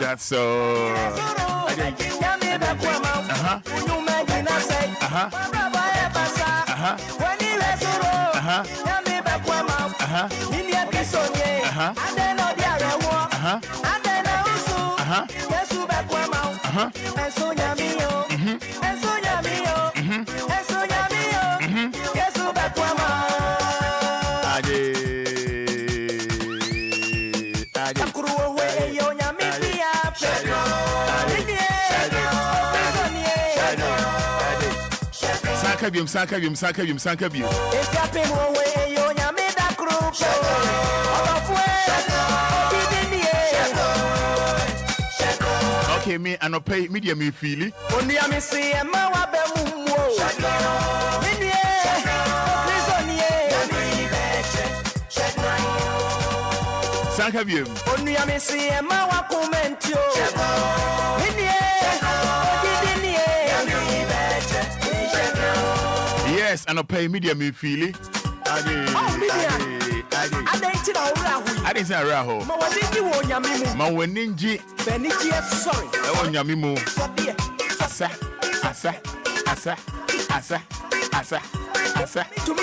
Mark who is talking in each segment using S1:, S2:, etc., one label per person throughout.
S1: That's all. Sankabium. If you pay one way, you made that group. Okay, me and no pay media me feel it. Only I see a mawabe mumwo. Sankabium. Only I see a mawa comment yo. Yes, and I pay media me feel it. I didn't say Raho. My ninja. Sorry. I want Yamimu. Asa. To me,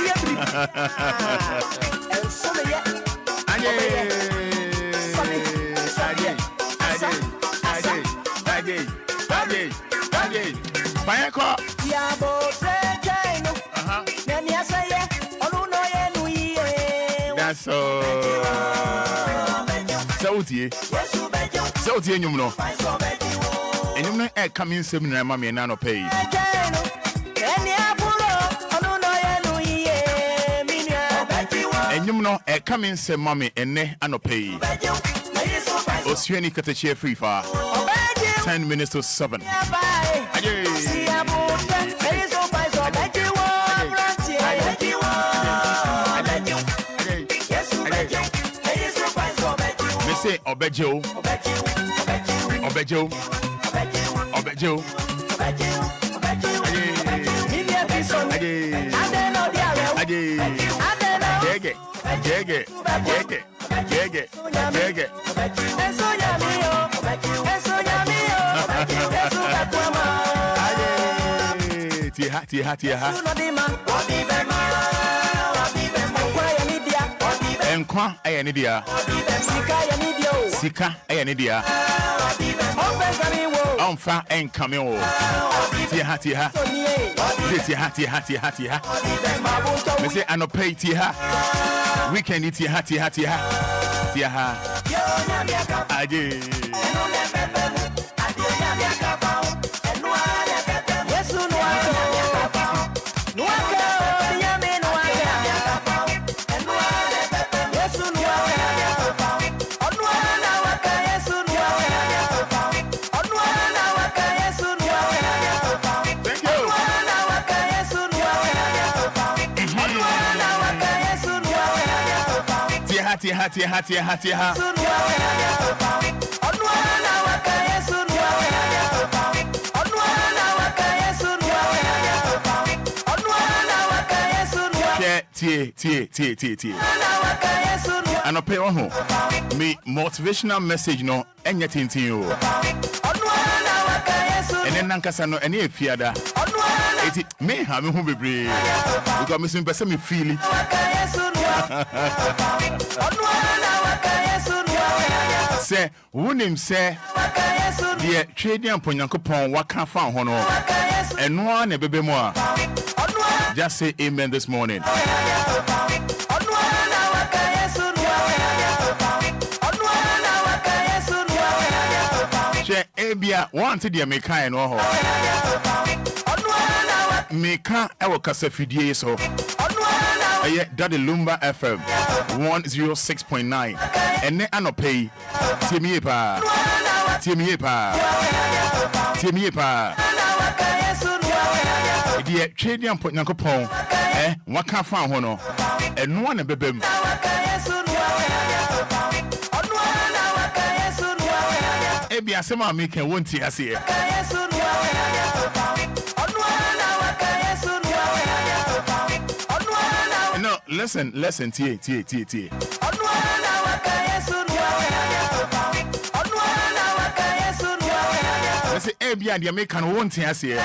S1: that's so. Sauti you know. And you know, coming seminar, mammy, and no pay. And you know, coming sem mommy, and ne, and no pay. Oceanic at a chair free far. 10 minutes to 7. Me say Obejo. Enkwa Anidia Sika Anidia Onfa Encameo Tia Me say Anopay Tia Weekend it Tia Adi Tia Anope oho me motivational message no enya tintin o ene nankasa no ene efiada eti me ha me ho bebre because me sim pese me feel say wonim say the trading ponyankopon waka fa ho no eno a na bebe mu a just say amen this morning. Obia want to meka no ho meka e wo kasa fidie so eye that the Lumba FM 106.9 ene anopay tiemie pa die trading point nakopon waka fa ho no eno na bebem Ebi asema make won't ase No, listen tie Say ebi ade make no won't ase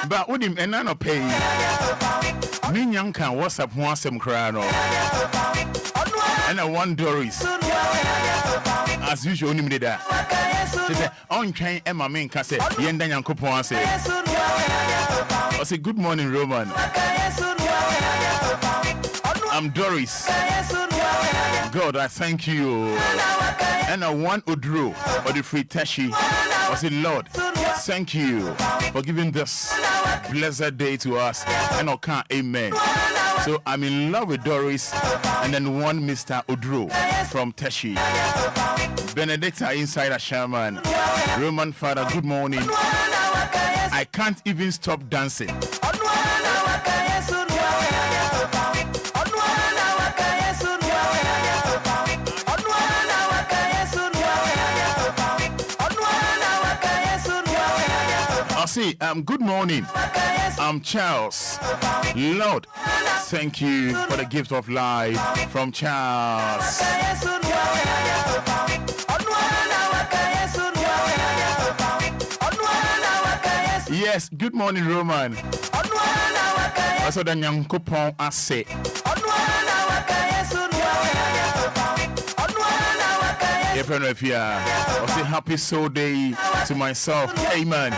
S1: But wodim enano pay me nyanka WhatsApp ho asem kra no and a one Doris as usual only me that she said on train Emma main kase yenda nyankopon ase I say good morning Roman I'm Doris God I thank you and a one Odro or the free Tashi I say Lord thank you for giving this blessed day to us and okay amen. So I'm in love with Doris and then one Mr. Odro from Teshi. Benedicta inside a Sherman. Roman Fada, good morning. I can't even stop dancing. I see, good morning. I'm Charles. Lord, thank you for the gift of life from Charles. Yes, good morning, Roman. Also, the young coupon I say. If you are, I say happy soul day to myself. Amen.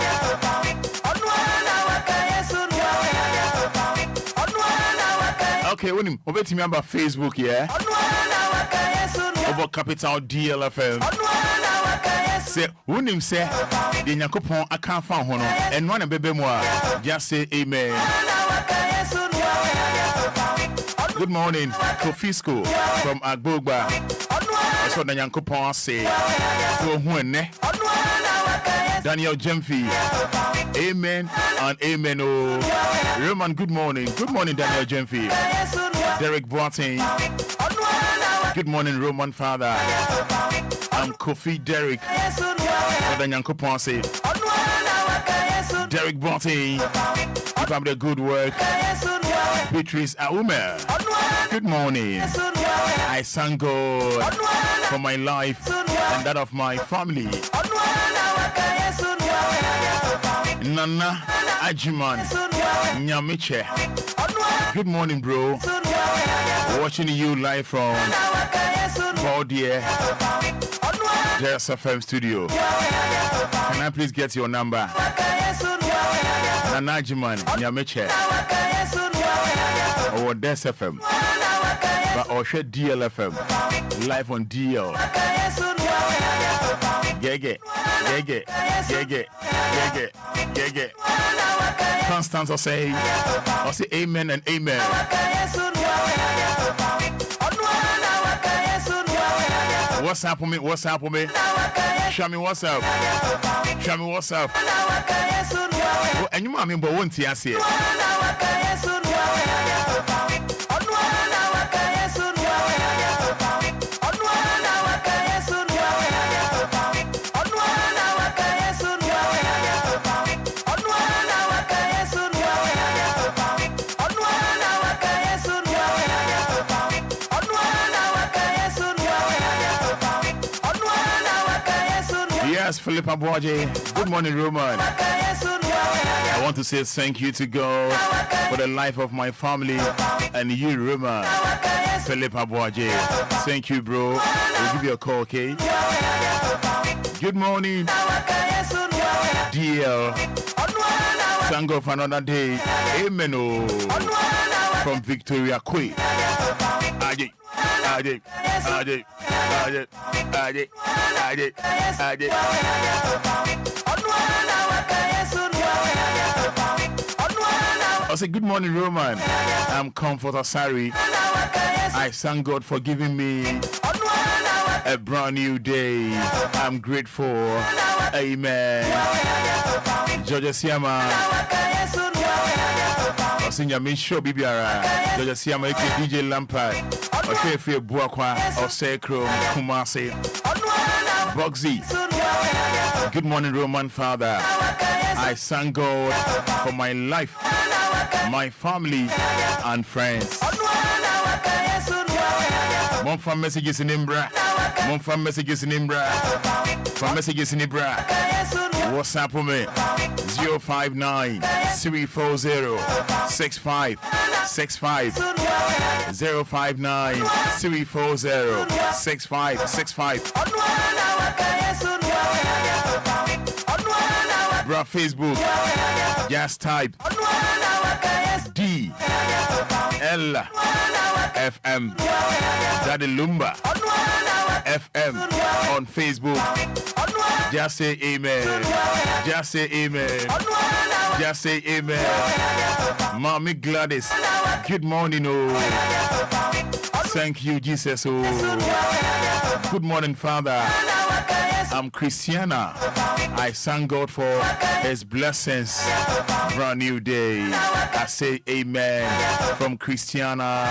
S1: Okay, when you obey me about Facebook, yeah? About Capital DLFM. Say, when him say, the Nyakopon I can't find one, and one baby more, just say amen. Good morning, Kofisco from Agbogba. That's what the Nyakopon say. So, when Daniel Jemfi. Amen and amen. Oh, Roman, good morning. Good morning, Daniel Jemfi. Derek Boateng. Good morning, Roman Father. I'm Kofi Derek. What the Nyakopon say. Derek Boateng. Keep up the good work. Beatrice Aumer. Good morning. I thank God for my life and that of my family. Nana Ajiman Nyamiche. Good morning, bro. Watching you live from Obia DLFM studio. Can I please get your number? Nana Ajiman Nyamiche. Or DLFM. But or DLFM live on DL. Gege. Constance will say amen and amen. What's up with me? Show me what's up. Oh, and you mommy but won't see us here. Yes, Philip Abuaje. Good morning, Roman. I want to say thank you to God for the life of my family and you, Roman. Philip Abuaje. Thank you, bro. We'll give you a call, okay? Good morning, DL. Thank God for another day. Amen. Oh. From Victoria Quay. I say good morning, Roman. I'm Comforter Sari. I thank God for giving me a brand new day. I'm grateful. Amen. Georgia Siama. I sing your main show, Bibiara. Georgia Siama, DJ Lampard. Okay, if you're Buakwa or Sacrum, Kumasi, Boxy. Good morning, Roman Father. I thank God for my life, my family, and friends. Mom from messages in Imbra. From messages in Ibra. What's up with me? 059 340 6565 059 340 6565. Bra Facebook, just type DLFM. Daddy Lumba FM on Facebook. Just say amen. Just say amen. Just say amen. Mommy Gladys, good morning. Oh, thank you, Jesus. Oh, good morning, Father. I'm Christiana. I thank God for his blessings. Brand new day. I say amen from Christiana.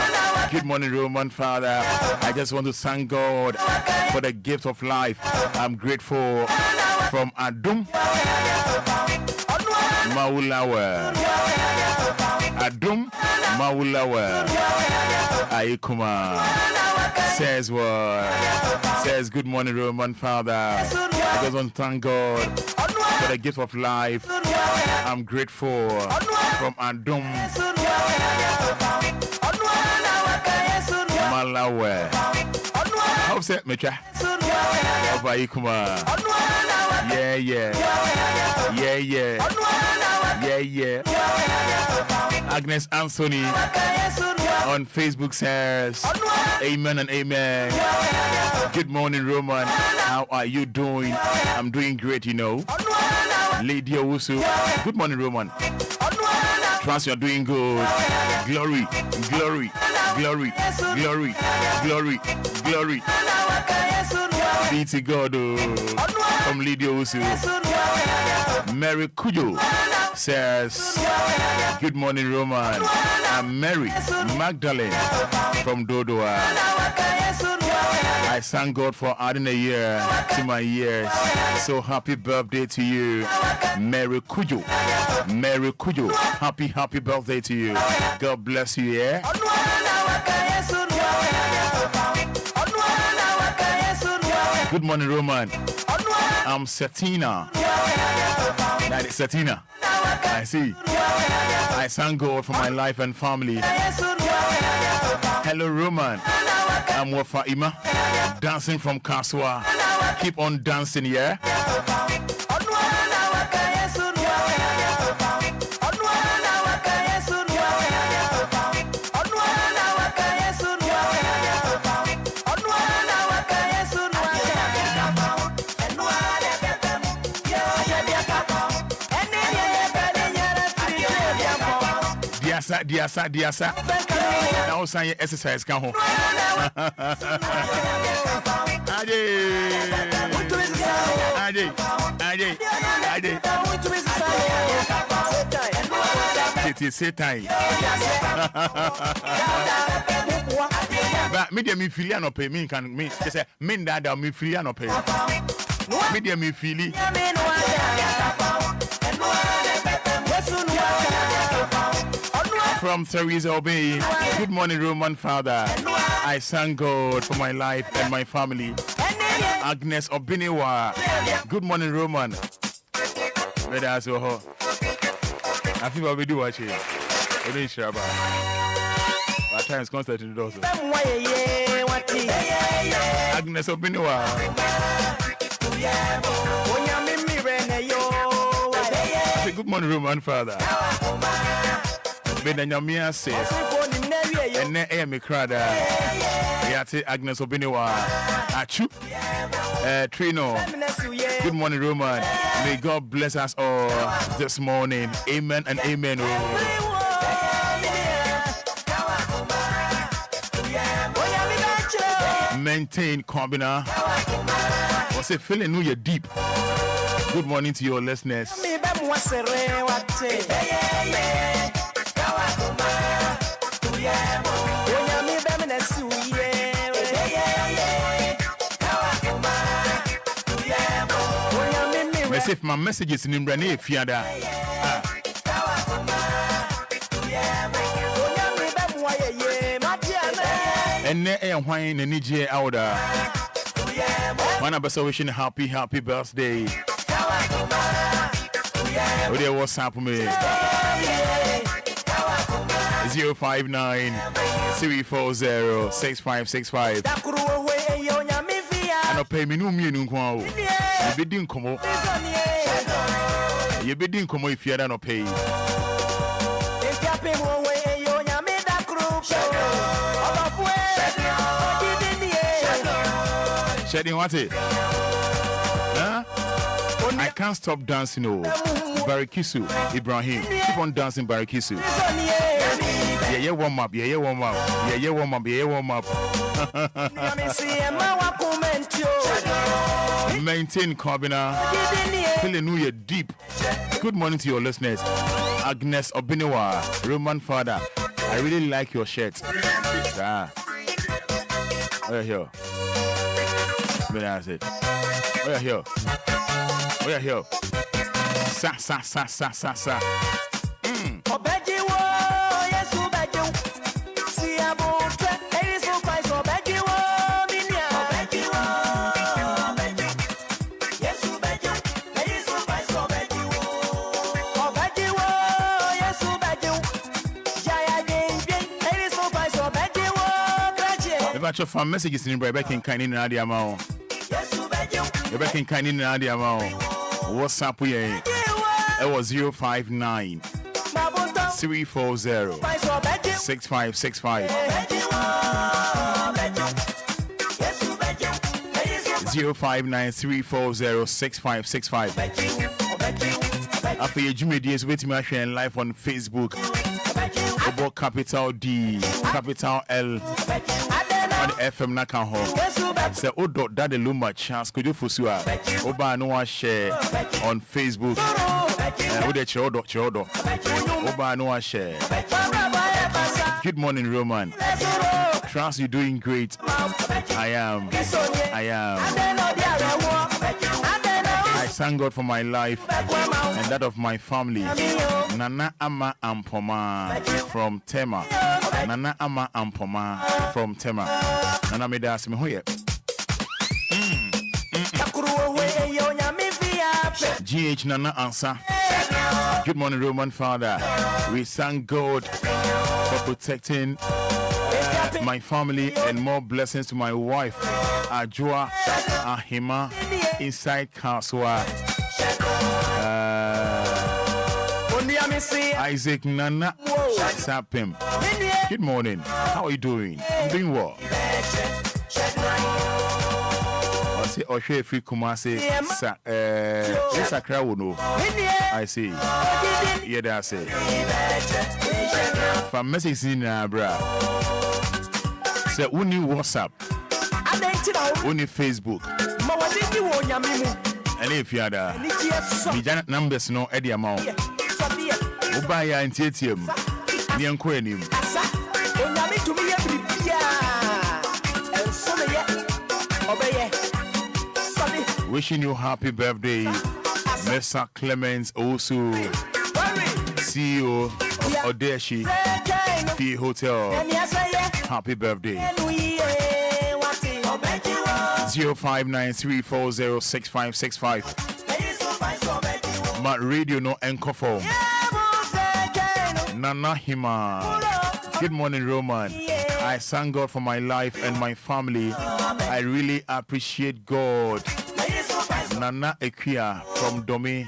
S1: Good morning, Roman Father. I just want to thank God for the gift of life. I'm grateful. From Adum Maulawa. Adum Maulawa. Aikuma says what? Says good morning, Roman Father. I just want to thank God for the gift of life. I'm grateful. From Adum Malawa. How's that, Mecha? Aikuma. Yeah. Agnes Anthony on Facebook says, amen and amen. Good morning, Roman. How are you doing? I'm doing great, you know. Lady Owusu. Good morning, Roman. Trust you're doing good. Glory. Be to God. From Lady Owusu. Mary Kujo says, good morning, Roman. I'm Mary Magdalene from Dodoa. I thank God for adding a year to my years. So happy birthday to you, Mary Kujo. Happy birthday to you. God bless you, yeah? Good morning, Roman. I'm Satina. That is Satina. I see. I thank God for my life and family. Hello, Roman. I'm Wafa Ima, dancing from Kaswa. Keep on dancing, yeah? Diasa. Now say exercise can home. But media me feel no pay me can me say men that me feel no pay. Media me feel from Theresa Obia. Good morning, Roman Father. I thank God for my life and my family. Agnes Obinewa. Good morning, Roman. Anidaso Wɔhɔ. I feel what we do watch it. We don't share about. At times, constantly do also. Agnes Obinewa. Good morning, Roman Father. Benanyamia says, and then me crowd. Yati Agnes Obinewa. Achu. Trino. Good morning, Roman. May God bless us all this morning. Amen and amen. Maintain Combina. What's it feeling? New Year deep. Good morning to your listeners. If my message is in Brane Fiada. And wine and Nije Auda. One of us wishing happy birthday. Oh, there was sample me 059 340 6565. And pay me no meaning. You be come up. You be come if you don't pay. Shedding what it? Huh? I can't stop dancing. Oh, Barikisu, Ibrahim. Keep on dancing, Barikisu. Yeah, warm up. Yeah, warm up. Yeah, warm up. Yeah, warm up. Maintain Corbina. Feeling New Year deep. Good morning to your listeners. Agnes Obinewa, Roman Father. I really like your shirt. Yeah. Oh, yeah, here. That's it. Oh, yeah, here. Oh, yeah, here. Sa. From messages in Rebecca and Kainin and Adiamao. Rebecca and Kainin and Adiamao. What's up? It was 059 340 6565. 059 340 6565. After your Jimmy Days with me sharing live on Facebook. About capital D, capital L. On the FM Nakaho. Say Odo Daddy Lumba chance could you fusua? Oba no share on Facebook. Ode Chodo. Oba no share. Good morning, Roman. Trust you doing great. I am. I thank God for my life and that of my family. Nana Ama Ampoma from Tema. Nana Ama Ampoma from Tema. Nana GH Nana Ansa. Good morning, Roman Father. We thank God for protecting my family and more blessings to my wife, Ajua Ahima, inside Kaswa. Isaac Nana Sapim. Good morning. How are you doing? I'm doing well. I say Oshe Free Kumasi Sakra Wono. I see. Yeah, that's it. From message in bra. Say only WhatsApp. Only Facebook. And if you had the numbers no Eddie amount. Obia and TTM. The Enquiries. Wishing you happy birthday, Mr. Clemens, also CEO of Odeshi Fee Hotel. Happy birthday. 0593406565. My radio no anchor phone. Nana Hima. Good morning, Roman. I thank God for my life and my family. I really appreciate God. Nana Ekia from Domi.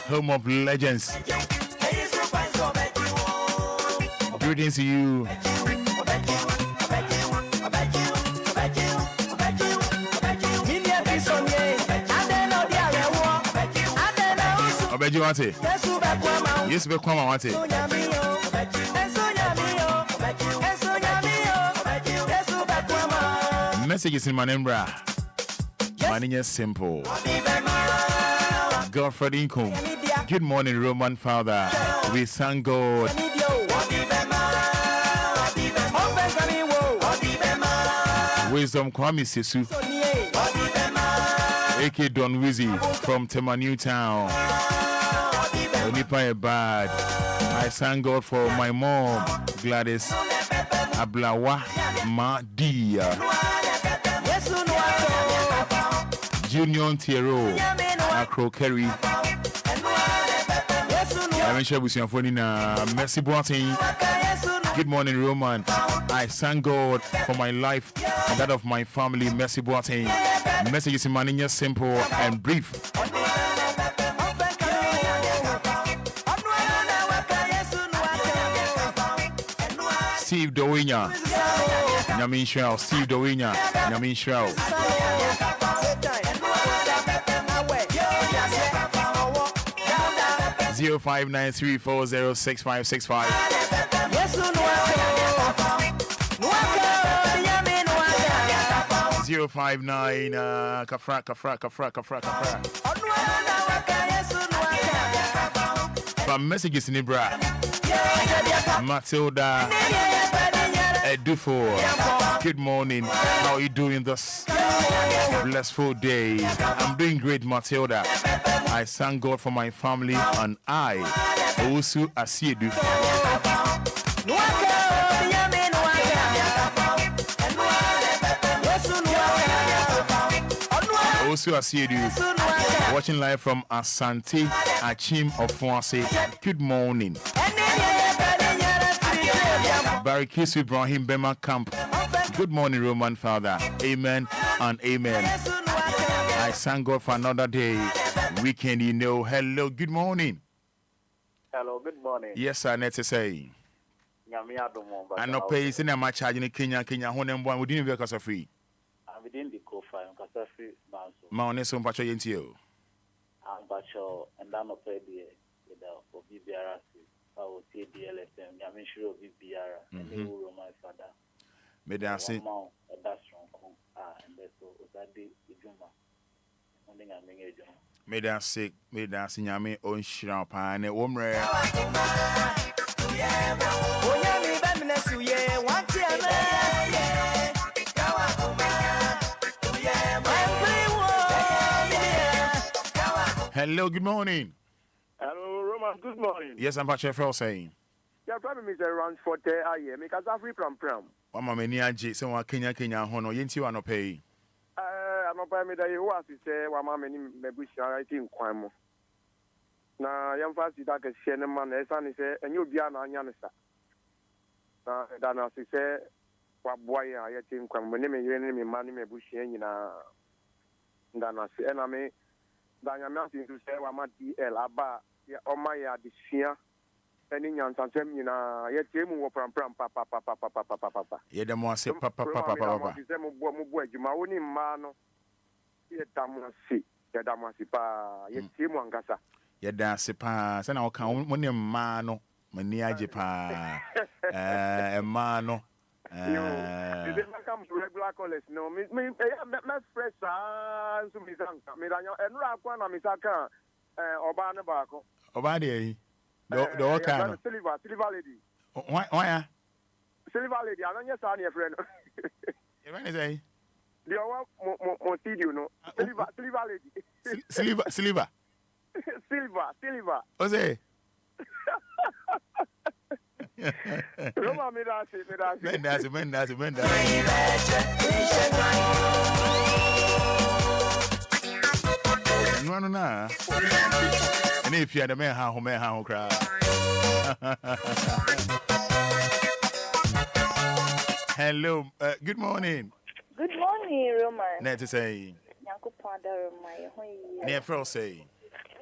S1: Home of legends. Greetings to you. Obeji wate. Yes, be kwama wate. Messages in my name, bra. Money is simple. Godfrey Income. Good morning, Roman Father. We thank God. Wisdom Kwame Sesu. AK Don Wizzy from Tema Newtown. Onipa bad. I thank God for my mom, Gladys Ablawa Madia. Junior Tiero Acro Kerry. I'm sure we see your phone in Mercy Boating. Good morning, Roman. I thank God for my life and that of my family. Mercy Boating. Messages in Maninya simple and brief. Steve Dowinya, Yamin Shell, Steve Dowinya, Yamin Shell. 0593406565. 059 Kafra. From messages in Ibra, Matilda Edufo. Good morning. How are you doing this blissful day? I'm doing great, Matilda. I thank God for my family and I also Asiedu. Also Asiedu. Watching live from Asante Achim of Fonse. Good morning. Barikis Ibrahim Bema Camp. Good morning, Roman Father. Amen and amen. I thank God for another day. Weekend, you know. Hello, good morning.
S2: Hello, good morning.
S1: Yes, sir, let's say. I know pay in a match in Kenya, Honem, we didn't work as a free.
S2: I'm within the co-file, because I free
S1: Mount Nesson Pacho into you.
S2: I'm Pacho, and I'm a pay for BBRC. I will see DLFM. I'm sure BBR, and they will my father.
S1: May I say,
S2: and that's strong. And that's what I did.
S1: May I say, Yami on Shrampa and a woman. Hello, good morning.
S2: Hello, Roman, good morning.
S1: Yes, I'm Patrick Frel saying.
S2: Yeah,
S3: your problem is around 40 a year. Because I'm free from pram.
S1: Mama many aje say wa Kenya hono yenti wa no pay.
S3: I'm a me that you was say wa mama many mebushi I think kwamo. Na yam fast that ke share man e san say enyo bia na anya ne sa. Na da na say wa boy ya think kwamo ne me yere ne me man me bushi nyina. Da na say na me da nya me to say wa ma DL aba ya o ma ya disua. Any nyansasem nyina ye tiemu wo pram papa
S1: Ye dem wa se papa
S3: se mo bo adwuma woni mma no ye damasi pa ye tiemu angasa
S1: ye da se pa se na wo kan mo ne mma no mani age pa mma no
S3: they come to regular college no me fresh so mi sanka me da enura akwa na mi saka oba ne ba ko
S1: oba de do kind
S3: silver lady.
S1: Why?
S3: Silver lady, I don't know your friend.
S1: You want to say?
S3: The one mo studio no. Silver lady.
S1: Silver. What's it?
S3: Roma me that's
S1: No. And if you had a man, how cry. Hello, good morning.
S4: Good morning, Roman.
S1: Net to say,
S4: Yanko Panda, my
S1: near first say,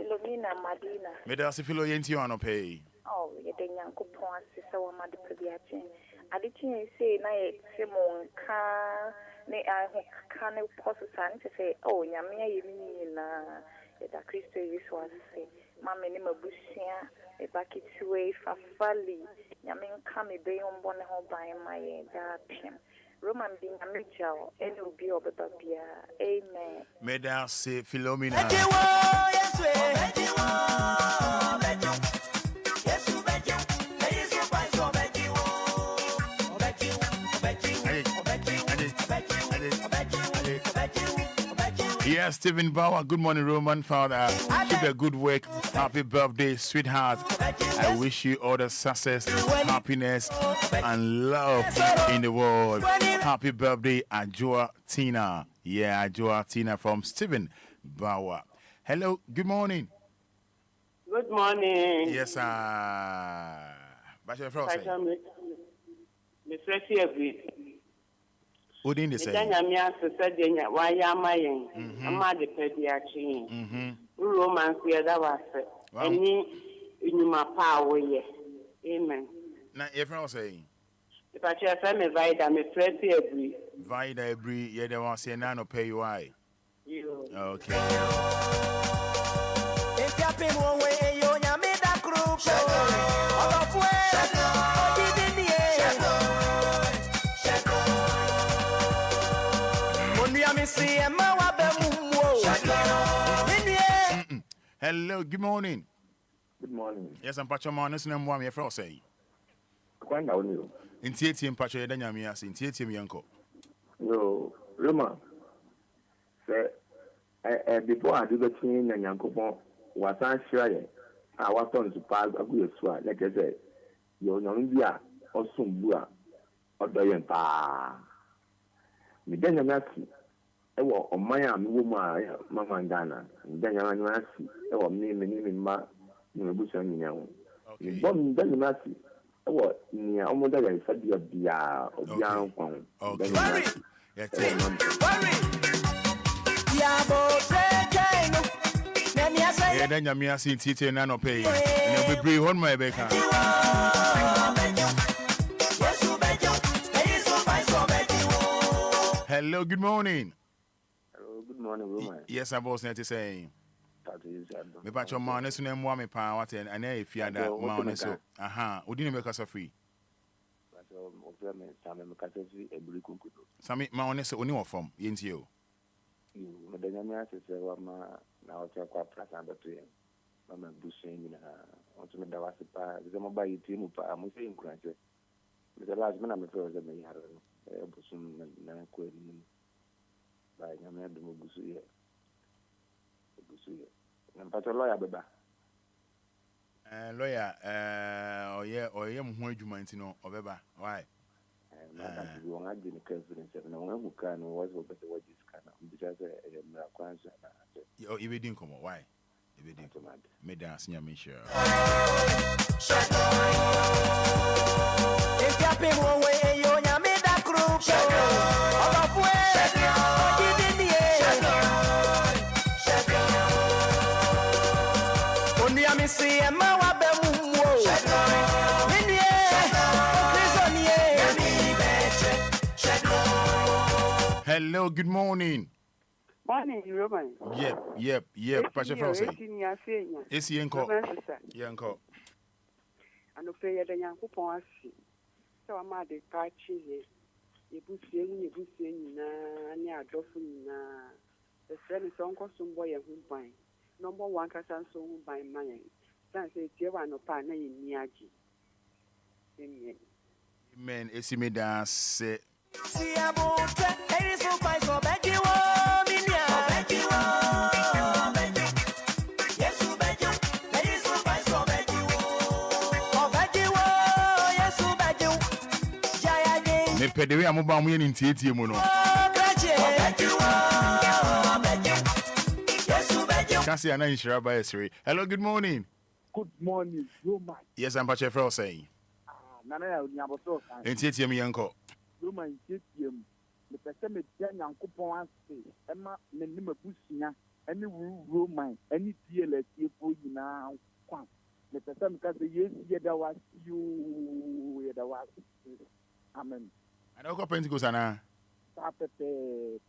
S4: Philomena Madina.
S1: Medas if you yenti on pay.
S4: Oh, yet the Yanko Pond, sister, one mother Pediatin. I didn't say, Night Simon car, nay, I can't possibly to say, oh, Yamia, you mean, that Christo is was say. Mamma name of Bushia, a bucket way for Fally, Yamin come a bay on one home by my darpin. Roman being a major, and will be over the beer. Amen.
S1: Medas say Philomena. Yes, Stephen Bauer. Good morning, Roman Father. Keep the good work. Happy birthday, sweetheart. I wish you all the success, happiness, and love in the world. Happy birthday, Ajua Tina. Yeah, Ajua Tina from Stephen Bauer. Hello, good morning.
S5: Good morning.
S1: Yes, sir. Bachelor Frost.
S5: Mr. Every.
S1: What did they say?
S5: Why am I in? I'm at the pediatric. Romance, that was it. Any in my power, yes. Amen.
S1: Now, everyone saying,
S5: if I share some Vida, Mr. Every.
S1: Vida every year, they want to say, Nano pay you. Why? Okay.
S6: If you pay one way, you made a group.
S1: Hello, good morning.
S3: Good morning.
S1: Yes, I'm Pacho Manis and I'm here for say.
S3: Quite down you.
S1: In Tietim Pacho Danyamias, in Tietim Yanko.
S3: No, Roma. Before I do the chain and Yanko was answering, I was on to pass a good swat, like I said. You're Nambia or Sumbua or Doyenta. Midanyamaki. Ewo omaya muma mama ngana ndanya wanasi ewo mimi ma nimebusa nyawo bom ndanya nasi ewo ni omoda ya ifadi bia obia nkwan
S1: okay yeah ndanya mi asi tite na no pay na bebre hon my beka. Hello, good morning.
S3: Good morning, Roman.
S1: Yes, I was not saying. Me patch your man, as soon as I'm pa what and if you had that man, so aha, we didn't make us a free. Sammy, my honest, only one from you.
S3: Madame, now to a present to him. Mamma Bushing, want to make the last part, the mobile team, I'm saying, granted. With the last minute, I'm afraid that may have a bosom and quitting. By Yaman Busuya. And but a lawyer, Baba.
S1: Lawyer, or yeah, more you might know, or ever. Why?
S7: We won't have been confident and no one who can was better what this can because
S1: you didn't come. Why? You didn't come. Me dance, you mean sure.
S6: If you pay one way, you made that group. All of only I see a man.
S1: Hello, good morning.
S8: Morning, Roman.
S1: Yep. Pastor Frost. It's Yanko. Yanko.
S8: And of prayer, the young coupon. So I'm at the catching here. You put saying, near Dolphin. The friend is uncle some boy who buy. Number one can so by money. That's a Tiwana partner in Miyagi.
S1: Amen. It's me that say.
S6: See about it is so fine so bad you yes you bad you it is so fine so bad you yes you bad you jaya day
S1: me pede we amoba mo yen ntiatie mu no Kasi ana inshira ba esri. Hello, good morning.
S3: Good morning, Roma.
S1: Yes, I'm Pastor Frost saying.
S3: Nana ya nyaboso kan.
S1: Ntiatie me yanko.
S3: Roma ntiatie the person me dia nyankopon ase ema me ne mabusia ene wu Roma ene DLFM fo nyina kwan the person ka say yes ye da was you ye da was amen
S1: I don't go Pentecost ana
S3: tapete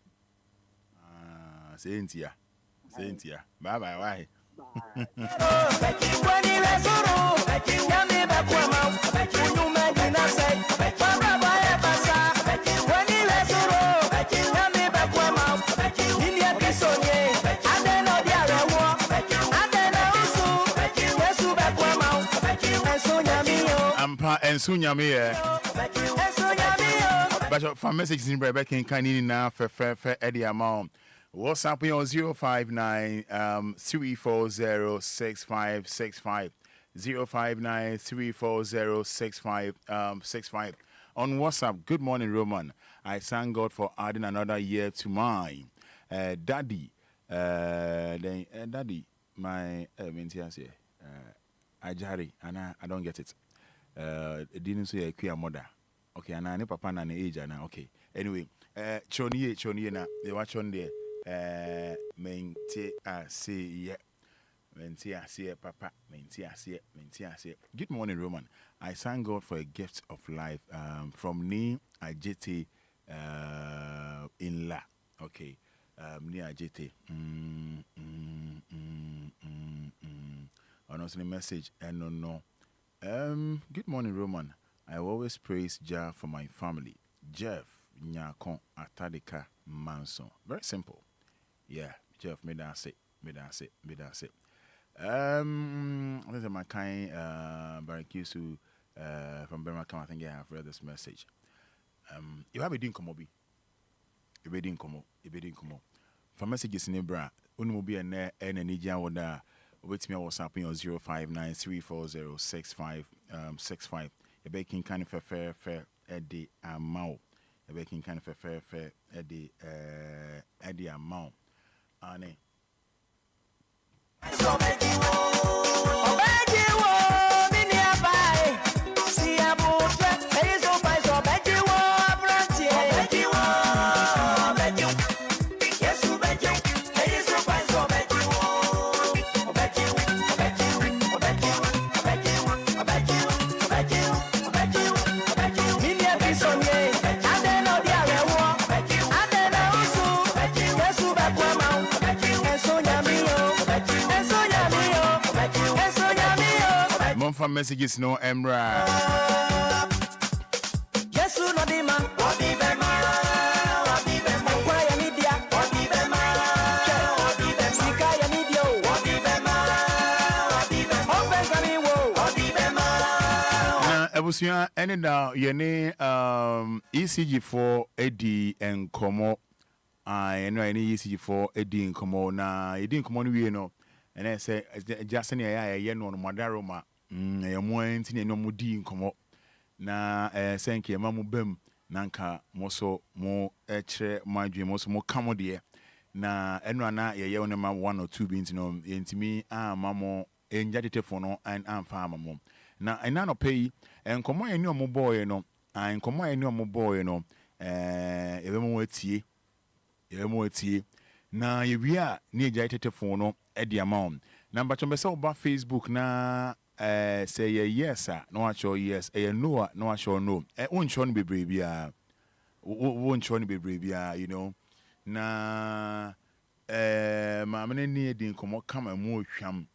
S1: Sentia bye why Ampa ensunya me but for messages in Rebecca can in na fe Eddie amount WhatsApp me on 059 340 6565 059 340 6565 on WhatsApp. Good morning, Roman. I thank God for adding another year to mine. Daddy, Daddy, my Ajari, and I don't get it. Didn't say a queer mother. Okay, and I papa na age and okay. Anyway, Choniye na they watch on there. Menti asiye papa menti asiye. Good morning, Roman. I thank God for a gift of life from Ni Ajete in La. Okay, Ni Ajete. Honestly, message and no. Good morning, Roman. I always praise Jah for my family. Jeff Nyakon Atadika Manson. Very simple. Yeah, Jeff, me dance it. This is my kind Barakisu from Birmingham. I think I have read this message. You have a din komobi. You didn't come. For messages in Ebra, Unmobi and Nija Wada, with me WhatsApp on 059 340 6565. A baking kind of a fair at the amount. A baking kind of a fair at the amount. Annie. From messages no Emra.
S6: Yes, no dima.
S1: Ebusia any now yene ECG for Eddie and Como. I know any ECG for Eddie and Como na Eddie and Como we know. And I say just any no Madaroma. ya mo enti ne no mo di nkomo na senke ma mo bam nanka mo so mo kire madwe mo so mo kamo de na eno ana ye ne ma 1 or 2 bi ntino entimi ma mo enja tetefo no an amfa ma mo na ena no pay enkomo eni omo boy no enkomo eni omo boy no ebe mo atie na ye wi a ne enja tetefo no e de ama on na mba chombe se oba Facebook na say yes no wa show yes no no wa show no won show no bebre bia won show no bebre bia you know na ma mene ni edin komo kama mu ohwam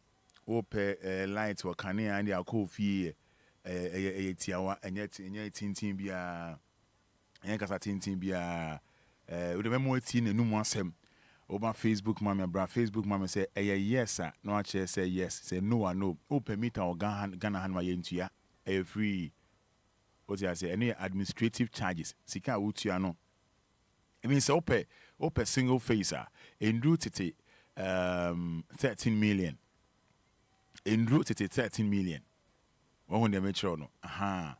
S1: ope light wa kane and ya ko fie tiawa enya tintin bia enya kasa tintin bia we de memo ati na numu asem over Facebook mama bra Facebook mama say yes no ache say yes say no no open meter or Ghana han ma yentua free what you say any administrative charges sika utua no it means open single facer endru tete 13 million endru tete 13 million won dem metro no aha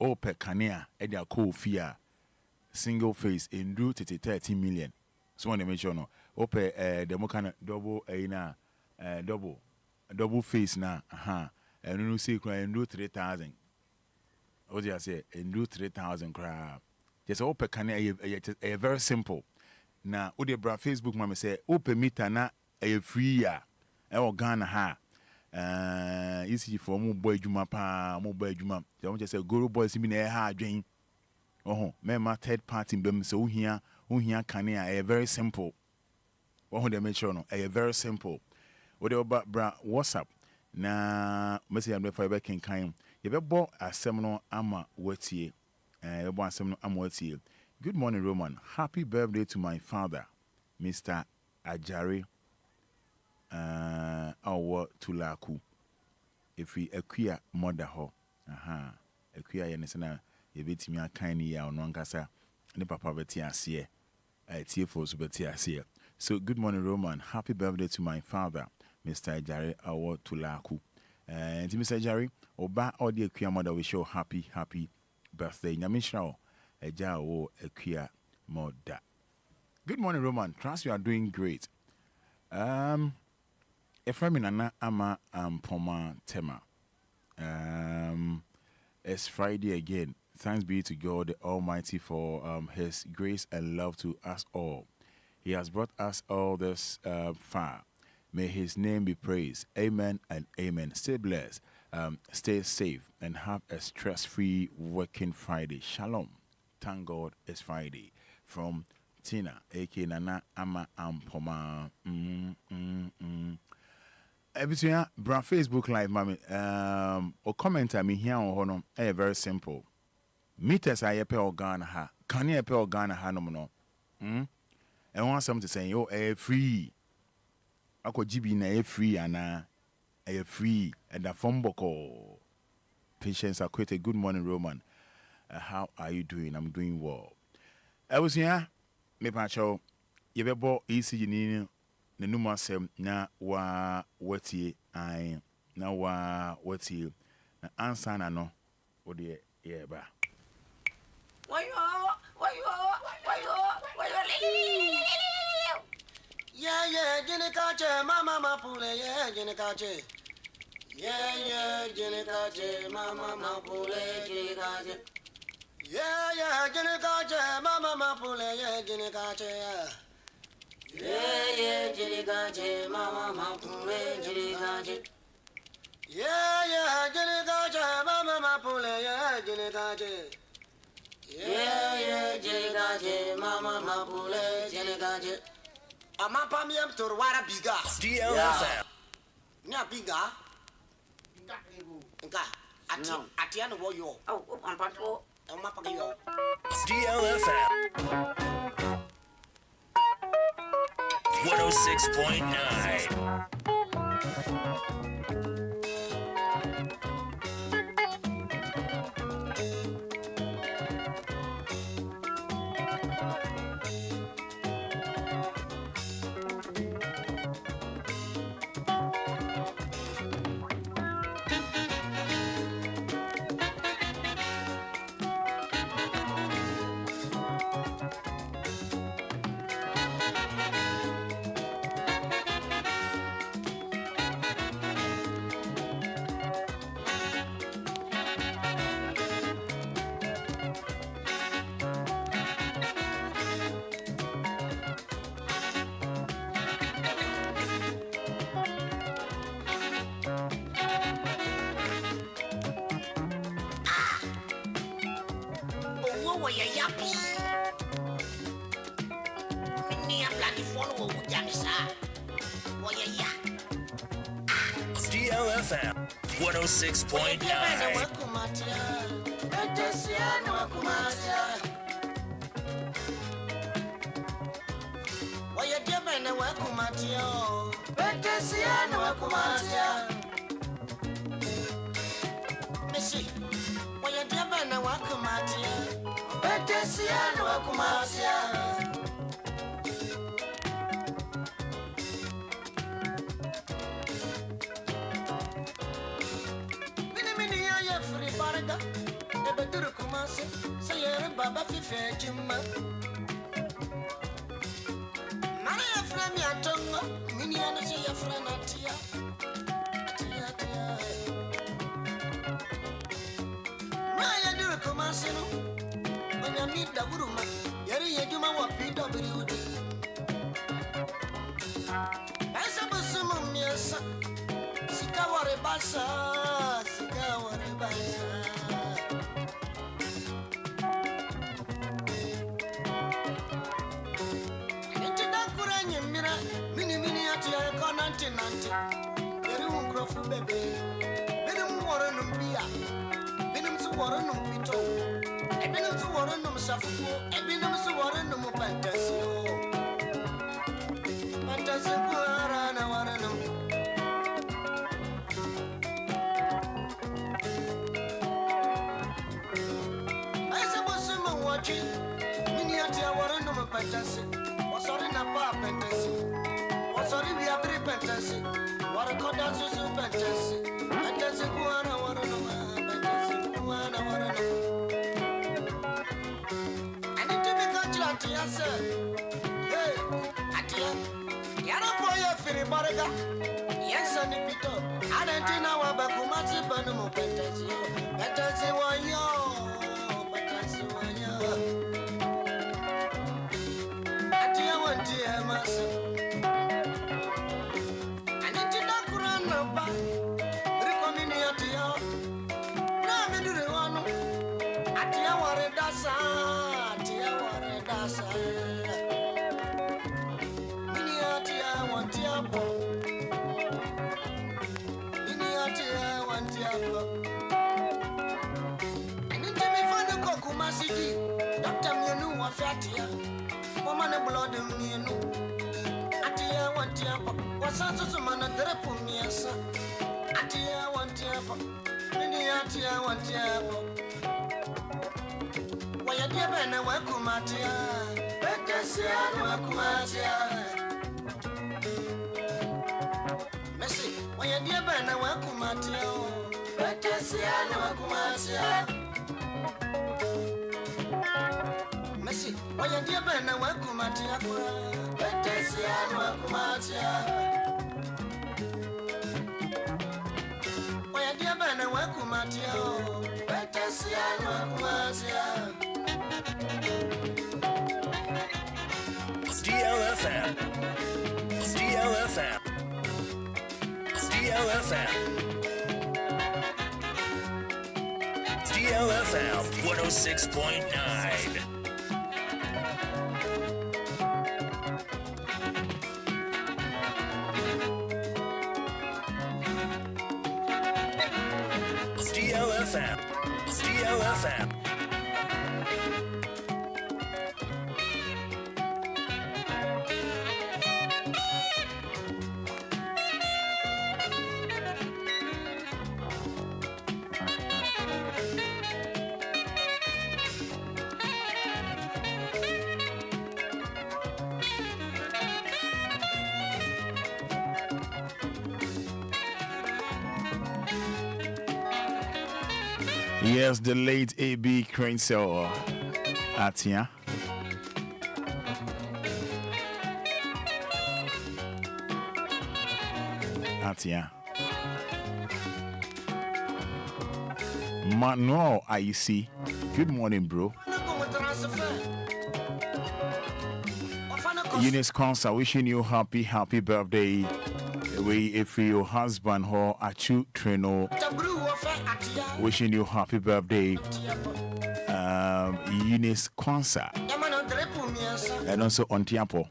S1: open kanea e dia call fee single face endru tete 13 million so when they mention no open the mo kind double face na aha and no say cry endru 3000 what you say endru 3000 cry just open kanea a very simple na o de bra Facebook mama say open meter na free ya e o Ghana ha isi for mo boy adwuma pa mo boy adwuma they want say guru boys mi na ha adwen me ma third party bem so ohia kanea a very simple they make sure no a very simple o de bra WhatsApp na message am for back in kan ye be bo asem no ama watie ye bo asem no ama watie. Good morning, Roman. Happy birthday to my father, Mr. Ajari Awo Tulaku. If we acquire mother ho, acquire yenesana, you bet me a kindly ya on Wankasa, and papa betiasia, TFOs betiasia. So, good morning, Roman. Happy birthday to my father, Mr. Ajari Awo Tulaku. And Mr. Ajari, Oba all the acquire mother, we show happy birthday. Nyamishao. Ejawo Ekia Moda. Good morning, Roman. Trust you are doing great. Eframinana ama Poma Tema. It's Friday again. Thanks be to God the Almighty for His grace and love to us all. He has brought us all this far. May His name be praised. Amen and amen. Stay blessed. Stay safe and have a stress-free working Friday. Shalom. Thank God it's Friday. From Tina, aka Nana Ama Ampoma. Everything, bra Facebook Live, mommy. Or comment me here on Hono. Very simple. Meters I pay Ghana ha. Can you pay Ghana ha no? I want something to say, yo, free. I could GB na free and free and a phone boko. Patience are quite a good morning, Roman. How are you doing? I'm doing well. I was here. Me pacho. Yebebo easy ni numa sem na wa wati I na wa wati na answer na no. Odi yeba.
S6: Why you? Yeah, Jenny Kache, Mama Mapule, yeah, Jenny Kache. Yeah, Jenny Kache, Mama Mapule, Jenny Kache. Yeah, Jenny Kache, Mama Mapule, yeah, Jenny Kache. Yeah, Jenny Kache, Mama Mapule, Jenny Kache. Yeah, Jenny Kache, Mama Mapule, yeah, Jenny Kache. Yeah, Jenny Kache, Mama Mapule, Jenny Kache. I'm up on me to Wara Biga. DLFM. Nya Biga. Nga. Atiano wo yo. Oh, I'm patrol. I'm up on yo.
S9: DLFM 106.9.
S10: were yappy. Near bloody follow Jamisa. Waya.
S9: DLFM 106.9.
S6: Waya Jabana Wakumatio, Betasiano Wakumatia. Missy, Waya Jabana Wakumatia, Betasiano Wakumatia. Mini, I have free barga, never do Kumasi, say Baba Fife Jimma. Tonga, Miniana say a friend at Tia. Maya do a commercial when you meet the woman. Yeri Yaduma wa PWD. As a Basumum, yes, Sikaware Basa, Sikaware Basa. Nanti, very uncroft baby. Benum Warrenum Bia, Benum to Warrenum Pito, a Benum to Warrenum Safu, a Benum to Warrenum Fantasio. Fantasio Guarana Warrenum. I suppose someone watching Miniatia Warrenum Fantasy, or sorry, Napa Fantasy. Sorry, we are very fantasy. What a god that's so fantasy. Fantasy, Guana, what a fantasy, Guana, what a and it to be country, sir. Hey, Atia, Yana boy, a ferry barga. Yes, and it be told. I don't know about Kumasi, Banamo fantasy. Fantasy, why yo, fantasy, why yo. Atia, one dear master. Doctor, you know what fatia, woman, a blood in me. Atia, one tear, what's out of man, a drop on me, sir. Atia, one tear, Atia, one tear. Why, a dear man, a welcome, Atia, Becasia, welcome, Atia. Messi, why, a dear man, a welcome, Atia, Becasia, welcome, Atia. Messi, why you dear Ben and welcome at Yakura? Betesia, welcome at Ya. Why you dear Ben and welcome at Ya? Betesia, welcome at Ya.
S9: DLFM. DLFM. DLFM. DLFM 106.9. DLFM. DLFM.
S1: Yes, the late A.B. Crainsell Atia. Atia. Manuel IC. Good morning, bro. Eunice Consa, wishing you happy birthday. Away if your husband or Achu Treno, wishing you happy birthday. Eunice Kwanzaa, and also on Tiapo.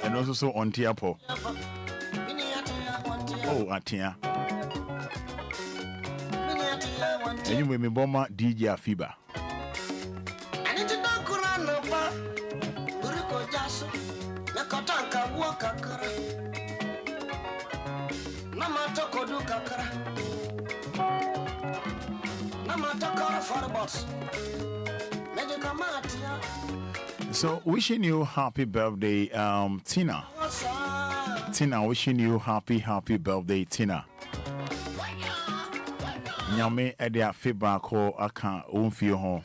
S1: And also on Tiapo. Oh, Atia. And you may be bomber DJ Afiba. So wishing you happy birthday, Tina. Tina, wishing you happy birthday, Tina. Nyame edia feedback ho aka umfie ho.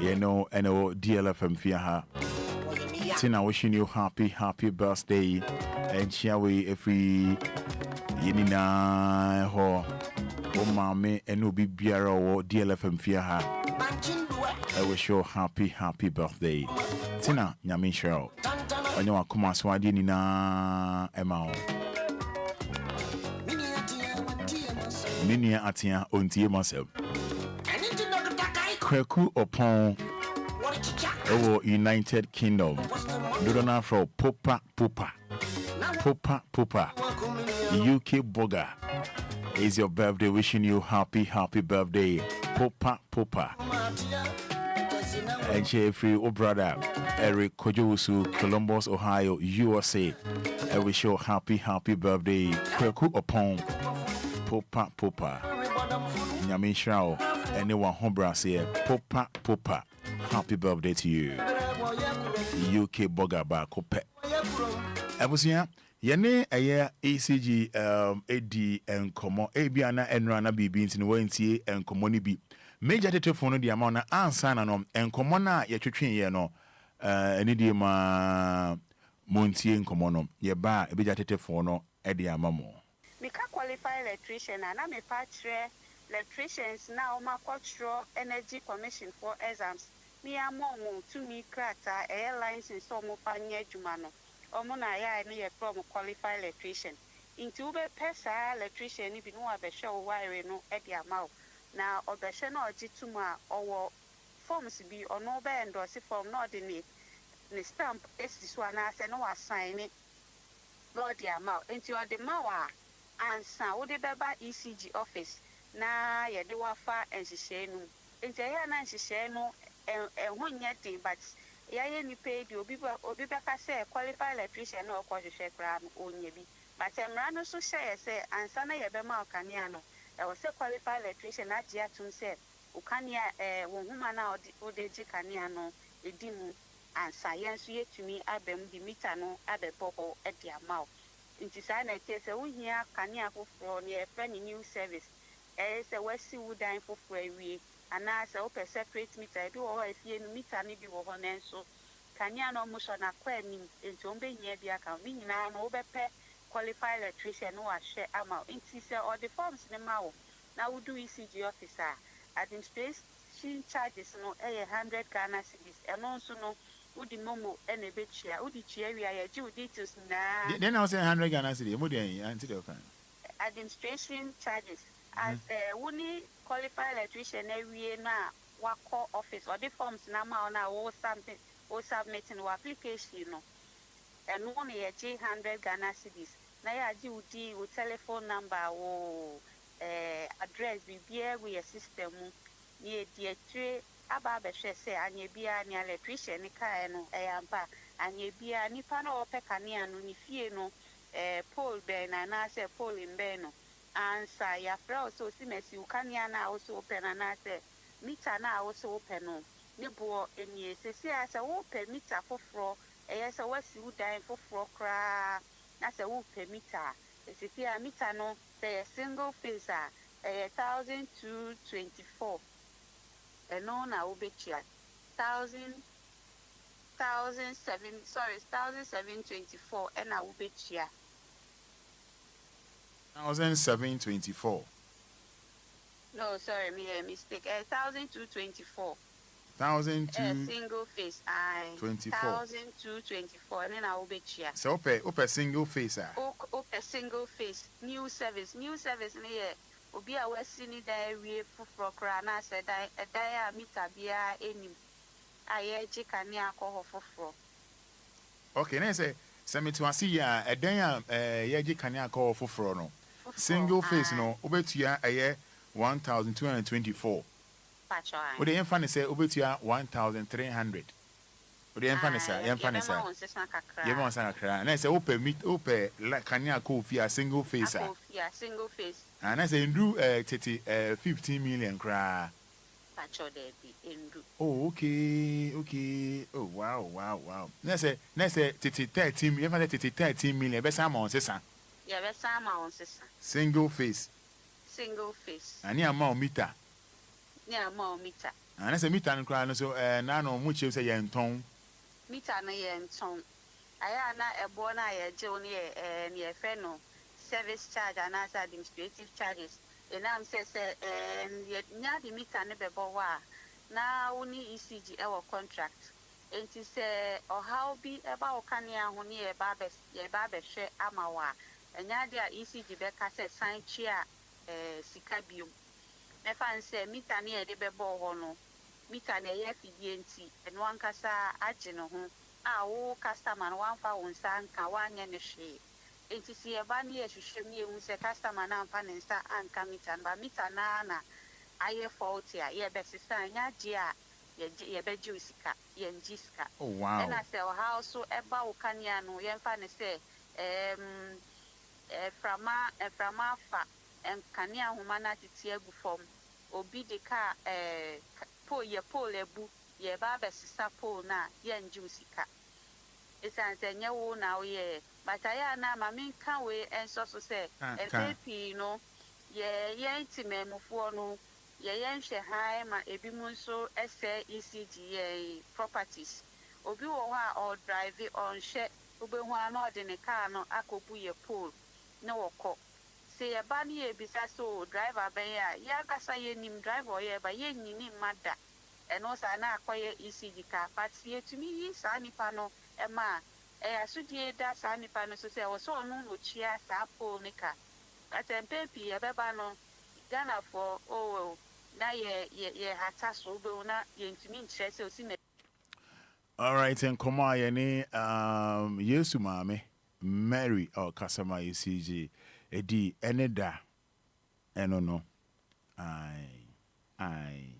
S1: You know, DLFM fia ha. Tina, wishing you happy birthday. And share we every yinina ho. O mame eno bi biara wo DLFM fia ha. I wish you happy birthday. Tina, nyame shiro. Onyo akoma swadi nina ema. Mini atia ontie myself. Kweku upon United Kingdom. Dodona from Popa. UK Boga. Is your birthday, wishing you happy birthday. Popa. And Jeffrey, oh brother, Eric Kojosu, Columbus, Ohio, USA. I wish you happy birthday. Kweku upon Popa. Nyame Shrao, anyone home here. Popa. Happy birthday to you. UK Boga ba kope. Abusia, yene aye ACG AD enkomo ebiana enrana bibi ntini wantie enkomo ni bi. Major telephone di ama na ansa na no enkomo na ye twetwen ye no eni di ma montie enkomo no ye ba ebeja telephone no e di ama mo.
S11: Mika qualified electrician and I'm a patron electricians now my cultural energy commission for exams. Me am to me krata airlines in some panye jumano. Omuna ya ni from qualified electrician. Into be pesa electrician if you know a show wire no at your mouth. Now obesha no jituma or forms be or no band or si form not in it. The stamp is this one as no assign it. Lord your mouth into the mawa. And so would beba ECG office na ye de wafa enhihye nu enti ya na enhihye nu ehonye tin but ya ye ni pay di obi beka say qualified electrician na okwahwehwe kra no onye bi but emra no so share say ansa na ye be ma okania no e wo say qualified electrician na dia tum say okania wo huma na ode ji kania no edimu ansa ye nso yetumi abem di meter no abepopo e dia maw nti saa na tese wo hia kanea foforo ne e fa ni new service se wasi wudan foforo awie ana se wo per separate meter bi wo afie no meter ne bi wo ho nenso kanea no mo so na kwa nim nti on be hia bi aka mi nyina no wo be pe qualified electrician no ahwe ama nti se all the forms ne ma wo na wo do ECG officer administration charges no 100 Ghana cedis eno nso no Udi momo ene bechia udi chiari ya ji details na
S1: then I say 100 Ghana cedi mo dey anti the kan
S11: administration charges as woni qualified electrician na wie na wako office or the forms na ma na wo submitting wo application no eno na ye ji 100 Ghana cedis na ya ji udi wo telephone number wo address bibia we system ye die aba behwe se anye bia ni electrician ni kae no eyampa anye bia nipa na opekania no ni fie no pole be na se pole mbe no ansa ya fra so si mesi ukania na also open na se meter na also open no ne bo enie sesi asa wo pe meter foforo se wasi udan foforo kra na se wo pe meter sesi a meter no se single phase 1224 no na ubechia 1724 and na ubechia
S1: 1724
S11: no sorry me a mistake 1224
S1: 1224
S11: single face 1224 and na ubechia
S1: so ope single face
S11: ope single face new service ne Obia wasi ni da wie fufuro kra na se da a mita bia enim aye ji kanea akọ fufuro.
S1: Okay, na say to asi ya edan a ye ji kanea akọ fufuro no. Single face no obetua aye 1224.
S11: Pacho ai.
S1: Ode yen fa ne say obetua 1300. Ode yen fa ne say yen fa ne say. Ye ma onsa kakra. Na say ope kanea akọ ofia single face a.
S11: Single face.
S1: And I say ndu 15 million kra.
S11: Pacho there be endu.
S1: Oh, okay. Oh, wow. Na say 13 million, 13 million. Be some on sesa.
S11: Yeah, be some on sesa.
S1: Single face.
S11: And
S1: ya ma meter.
S11: Yeah, ma meter.
S1: And I say meter nkra no so na no mu che say yenton.
S11: Meter na yenton. Aya na ebo na ye je oni ne fe no service charge and as administrative charges. And I'm say nya the meter ne bebo wa na woni ECG e contract. Enti say or how be eba okania ho ne e ba be hwe ama wa. Enya dia ECG be ka say sign chia sika biom. Me fan say meter ne e de bebo ho no. Meter ne ye fidie enti eno ankasa age no ho a wo customer no wan fa won san ka wanye ne hwe. Enti si eba ne ye hwehwem ye hu se customer na amfa ne nsa anka meter ba meter na aye fault ya ye be sisa nya je a ye be ji usika ye nji sika.
S1: Oh wow.
S11: And I say o how so eba wo kania no ye mfa ne se frama fa kania homa na titi agu fom obi de ka pole ebu ye ba be sisa pole na ye nji usika. Esan se nya wo na wo ye but aya na ma min kan we enso so say NPP no ye intimemufo no ye nhwe high ma ebi mu nso ese ECG ye properties obi wo ho a or drive on she obi ho a na ode ne car no akobu ye pole na wokọ se ye ba ni ebisa so driver ben ya kasa ye nim driver ye ba ye nyini mada eno sa na akoye ECG ka but ye tumi yi sa nipa no ema asudie da sa nipa no so se wo so no no chia sa pole nika atempepi e beba no Ghana for na ye hata so be na ye ntumi nkyere se osi na.
S1: All right, and come on ye Yesu mame Mary or customer ECG edi eneda eno no ai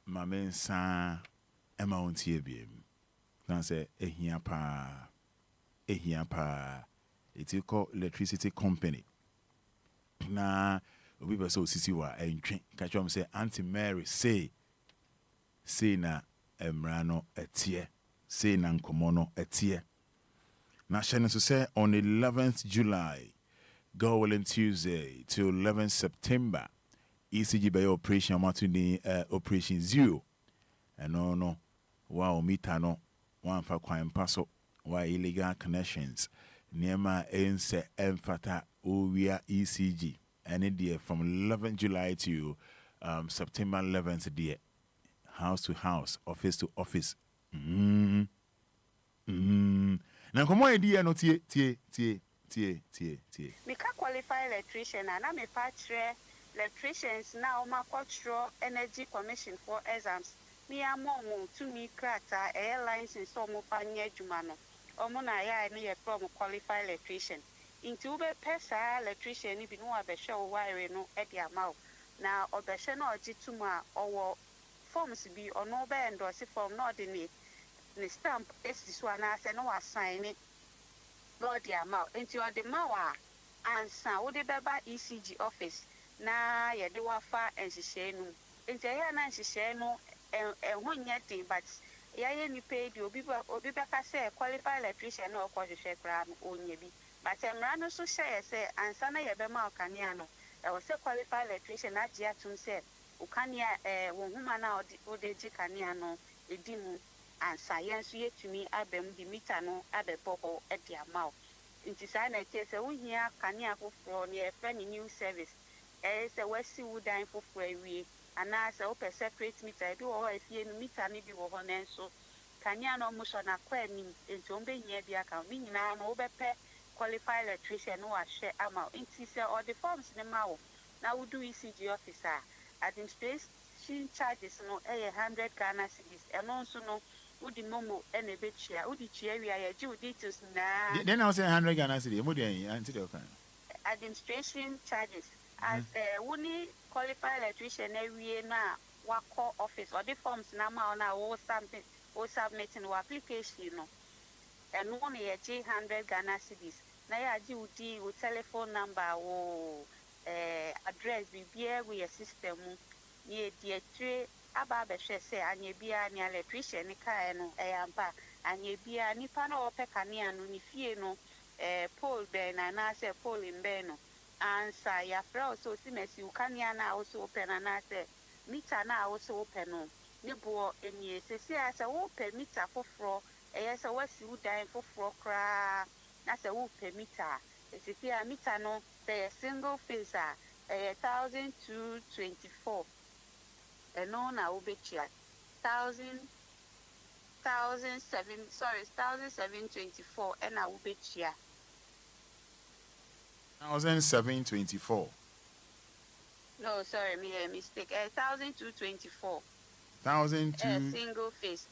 S1: mame nsa ema ontie biem na say ehia pa it's called electricity company na obi be so sisi wa entwe ka chom say Auntie Mary say na emra no etie say na nkomo no etie na shene so say on 11th July go willing Tuesday to 11th September ECG by operation matuni operation 0 and no wow meter no one for kwan paso why illegal connections Niema ense emfata owia ECG and it from 11 July to September 11th dear house to house office to office na komo idea no tie
S11: me ka qualify electrician na me patre electricians now ma control energy commission for exams me amomo to me krata airlines so mo panye adwuma no omo na ya no ye from qualified electrician into be pesa electrician ni bi no abehwe wo wire no e dia mawo na obehwe na ogituma owo forms bi ono be endorse form no de ni stamp esi so na se no assign ni no dia mawo into the mawa ansa wo de beba ECG office na ye de wafa enhihye nu into ya na enhihye no ehonye tin but yaye ni pay di obi be ka say qualified electrician no ko hwehwe kra no onye bi but emra no so share say ansa na ye be ma okania no e wo say qualified electrician na dia tum say okania wo huma na ode ji kania no edimu ansa yen so yetumi abem di meter no abebo ho e dia mawo nti sa na tie say wo hia kania foforo ne e fa ni new service say wasi wudan foforo awie ana say o separate meter bi wo afie no meter ni bi wo ho nenso kania no mo so na kwa nim enti on be hia bi aka mi nyina no wo be pe qualified electrician no a share ama inti say all the forms ne ma wo na wo do ECG officer administration charges no 100 Ghana cedis eno nso no udi momo ene be chia udi chia wi ya ji details na
S1: then I was saying 100 Ghana cedi mo dey anti the kan
S11: administration charges as woni qualified electrician ewie na wako office or the forms na ma na wo submitting wo application no and one ye 100 Ghana cedis na ya ji udi wo telephone number wo address bibia wo your system ni die tre aba be hwe se anye bia ni electrician ni kai no ampa anye bia nipa na opeka ne anu ni fie no pole be na se pole mbe no ansa ya fra so si mesi ukania na also open na se meter na also open no ni bo enie sesi asa wo pe meter foforo se wasi udan foforo kra na se wo pe meter sesi a meter no the single phase 1224 no na wo be chia 1724 and I will be chia
S1: 1724.
S11: No, sorry, me a mistake. 1224.
S1: 1224.
S11: Single face.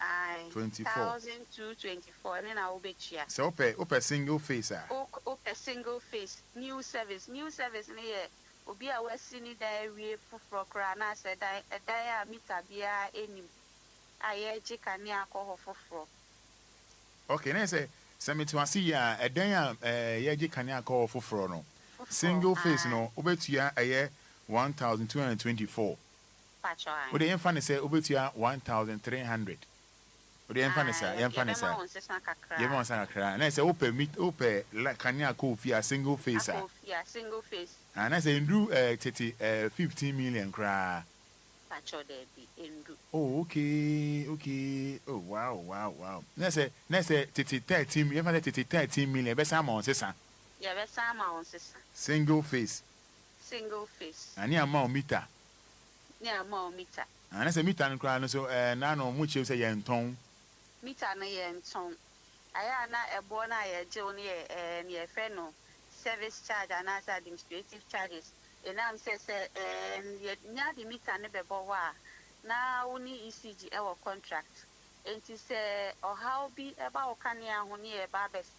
S11: 1224. And then I will be chia.
S1: So ope single face
S11: Ope single face. New service. New service near Obia Westini Diary for Crana said a dia meter bia any. I jikani alcohol for.
S1: Okay, na say semi-to-see ya a dan ye kanya call for no. Single face no obetua aye 1224.
S11: Pacho.
S1: Wo de yemfa say obetua 1300. Wo de yemfa say yemfa say. Yemfa say kakra. Na say ope kanya call fi single face
S11: Single face.
S1: And I say ndu 15 million kra.
S11: Pacho de bi endu.
S1: Oh, okay. Oh, wow. Let's say 13 million, 13 million. Best amount, sister.
S11: Yeah, best amount, sister.
S1: Single face.
S11: And
S1: yeah, more meter.
S11: Yeah, more meter.
S1: And I say meter and crown, so no much you say yen tone.
S11: Meter na yen tone. I na a bona a journey near Feno service charge and as administrative charges. And I'm say near the meter never bowa. Now only ECG our contract. And to say or how be about Kanya who near Babes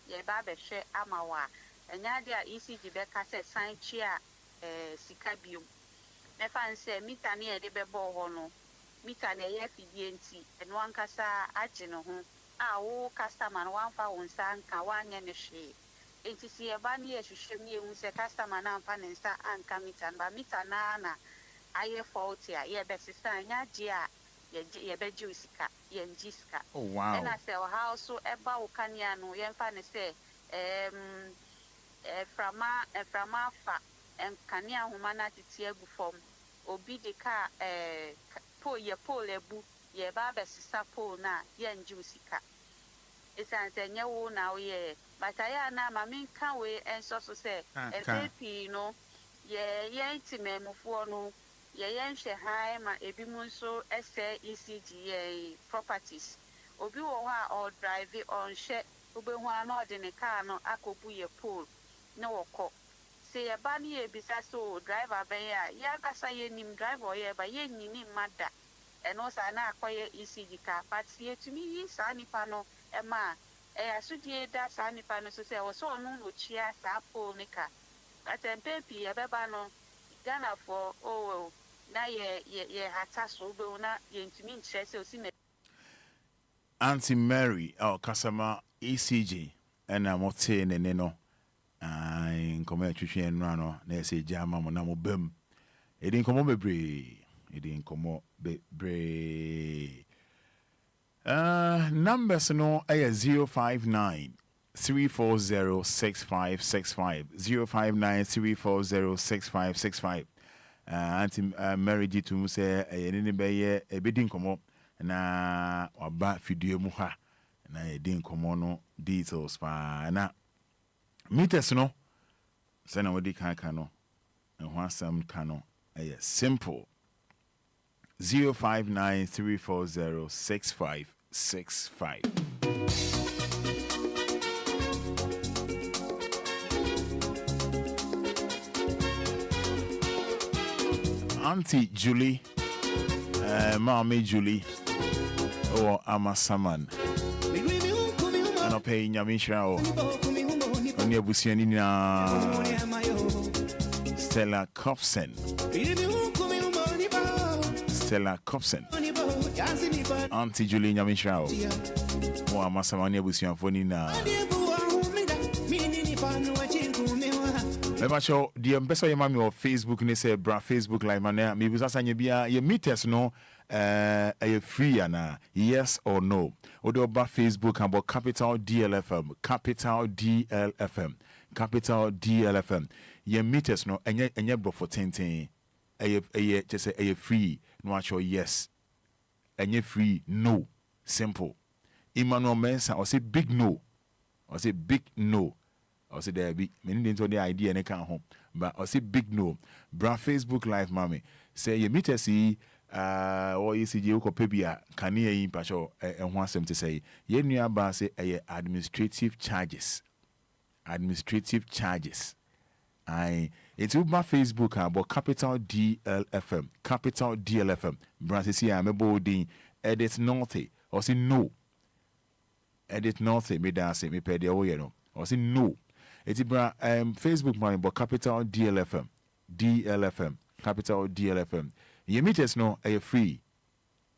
S11: share Amawa. And Nadia ECG Becca said sign chair Sikabium. Nefan say meter near the bebo hono. Meter near FDNT and one cassa agino who customer 1,000 sanka 1 yen a shade. And to see a banny as you show me who say customer now and star and commitan, but meter nana. Aye faulty, ye best sign, ya gia, ye bejuica, yen jiska.
S1: Oh, wow.
S11: And I say, how so about Canyano, yen fanny say, from Alpha and Canya humanity tiagu form, obi de car, pull ye pole a book, ye barber sister pole na, yen juica. It's an no now, ye, but I am now, my main can way and so say, a baby, no, ye, intimate of one. Ye high ma ebi munso ECG properties. Obi wo ha or drive on share obi ho na ordinary car no akobu ye pole na woko. Say ye ba ni ebisa so driver ben ya kasa ye nim driver ye ba ye nyini mada. Eno sa na akoye ECG car but ye to me yi sa nipa no e ma asudie da sa nipa no so say wo so no no chia sa pole ne ka. Atempepi ye beba no Ghana for na ye hataso be na ye ntumi nkyerɛ o si na
S1: Auntie Mary customer ECG and I'm mote ne ne no nkomo atwetwe enra no na yɛ jama mo na mo bam edi nkomo bebre numbers no ɛyɛ 059 340 6565 059 340 6565 Auntie Mary Jitu say any be a bidding come na waba video mu ha na edin komo no details pa na meters no say na wodi kan no and ho asam kan no simple 059 340 6565 Auntie Julie, Mommy Julie, or Amasaman. And I'll pay Nyamisha on your Busianina Stella Copson. Stella Copson. Auntie Julie Nyamisha or Amasamania Busianfonina. Show the best way mammy or Facebook and say bra Facebook like man maybe sasanya bia your meters no a free and yes or no odo ba Facebook about capital DLFM capital DLFM your meters no enye bro for 10 a just say a free no actual yes enye free no simple Emmanuel Mensa or say big no or say big no. I say there be many didn't the idea and I can't home. But I say big no. Bra Facebook Live mommy. Say you meet see or you see you pebia can you in pasho and want them to say ye new about say administrative charges. Administrative charges. It's with my Facebook about capital DLFM. Capital DLFM. Bra say I'm a boarding edit naughty or say no. Edit naughty me dance me pay the way no. Or say no. It's Facebook money, but capital DLFM, capital DLFM. You meet us no, are you free?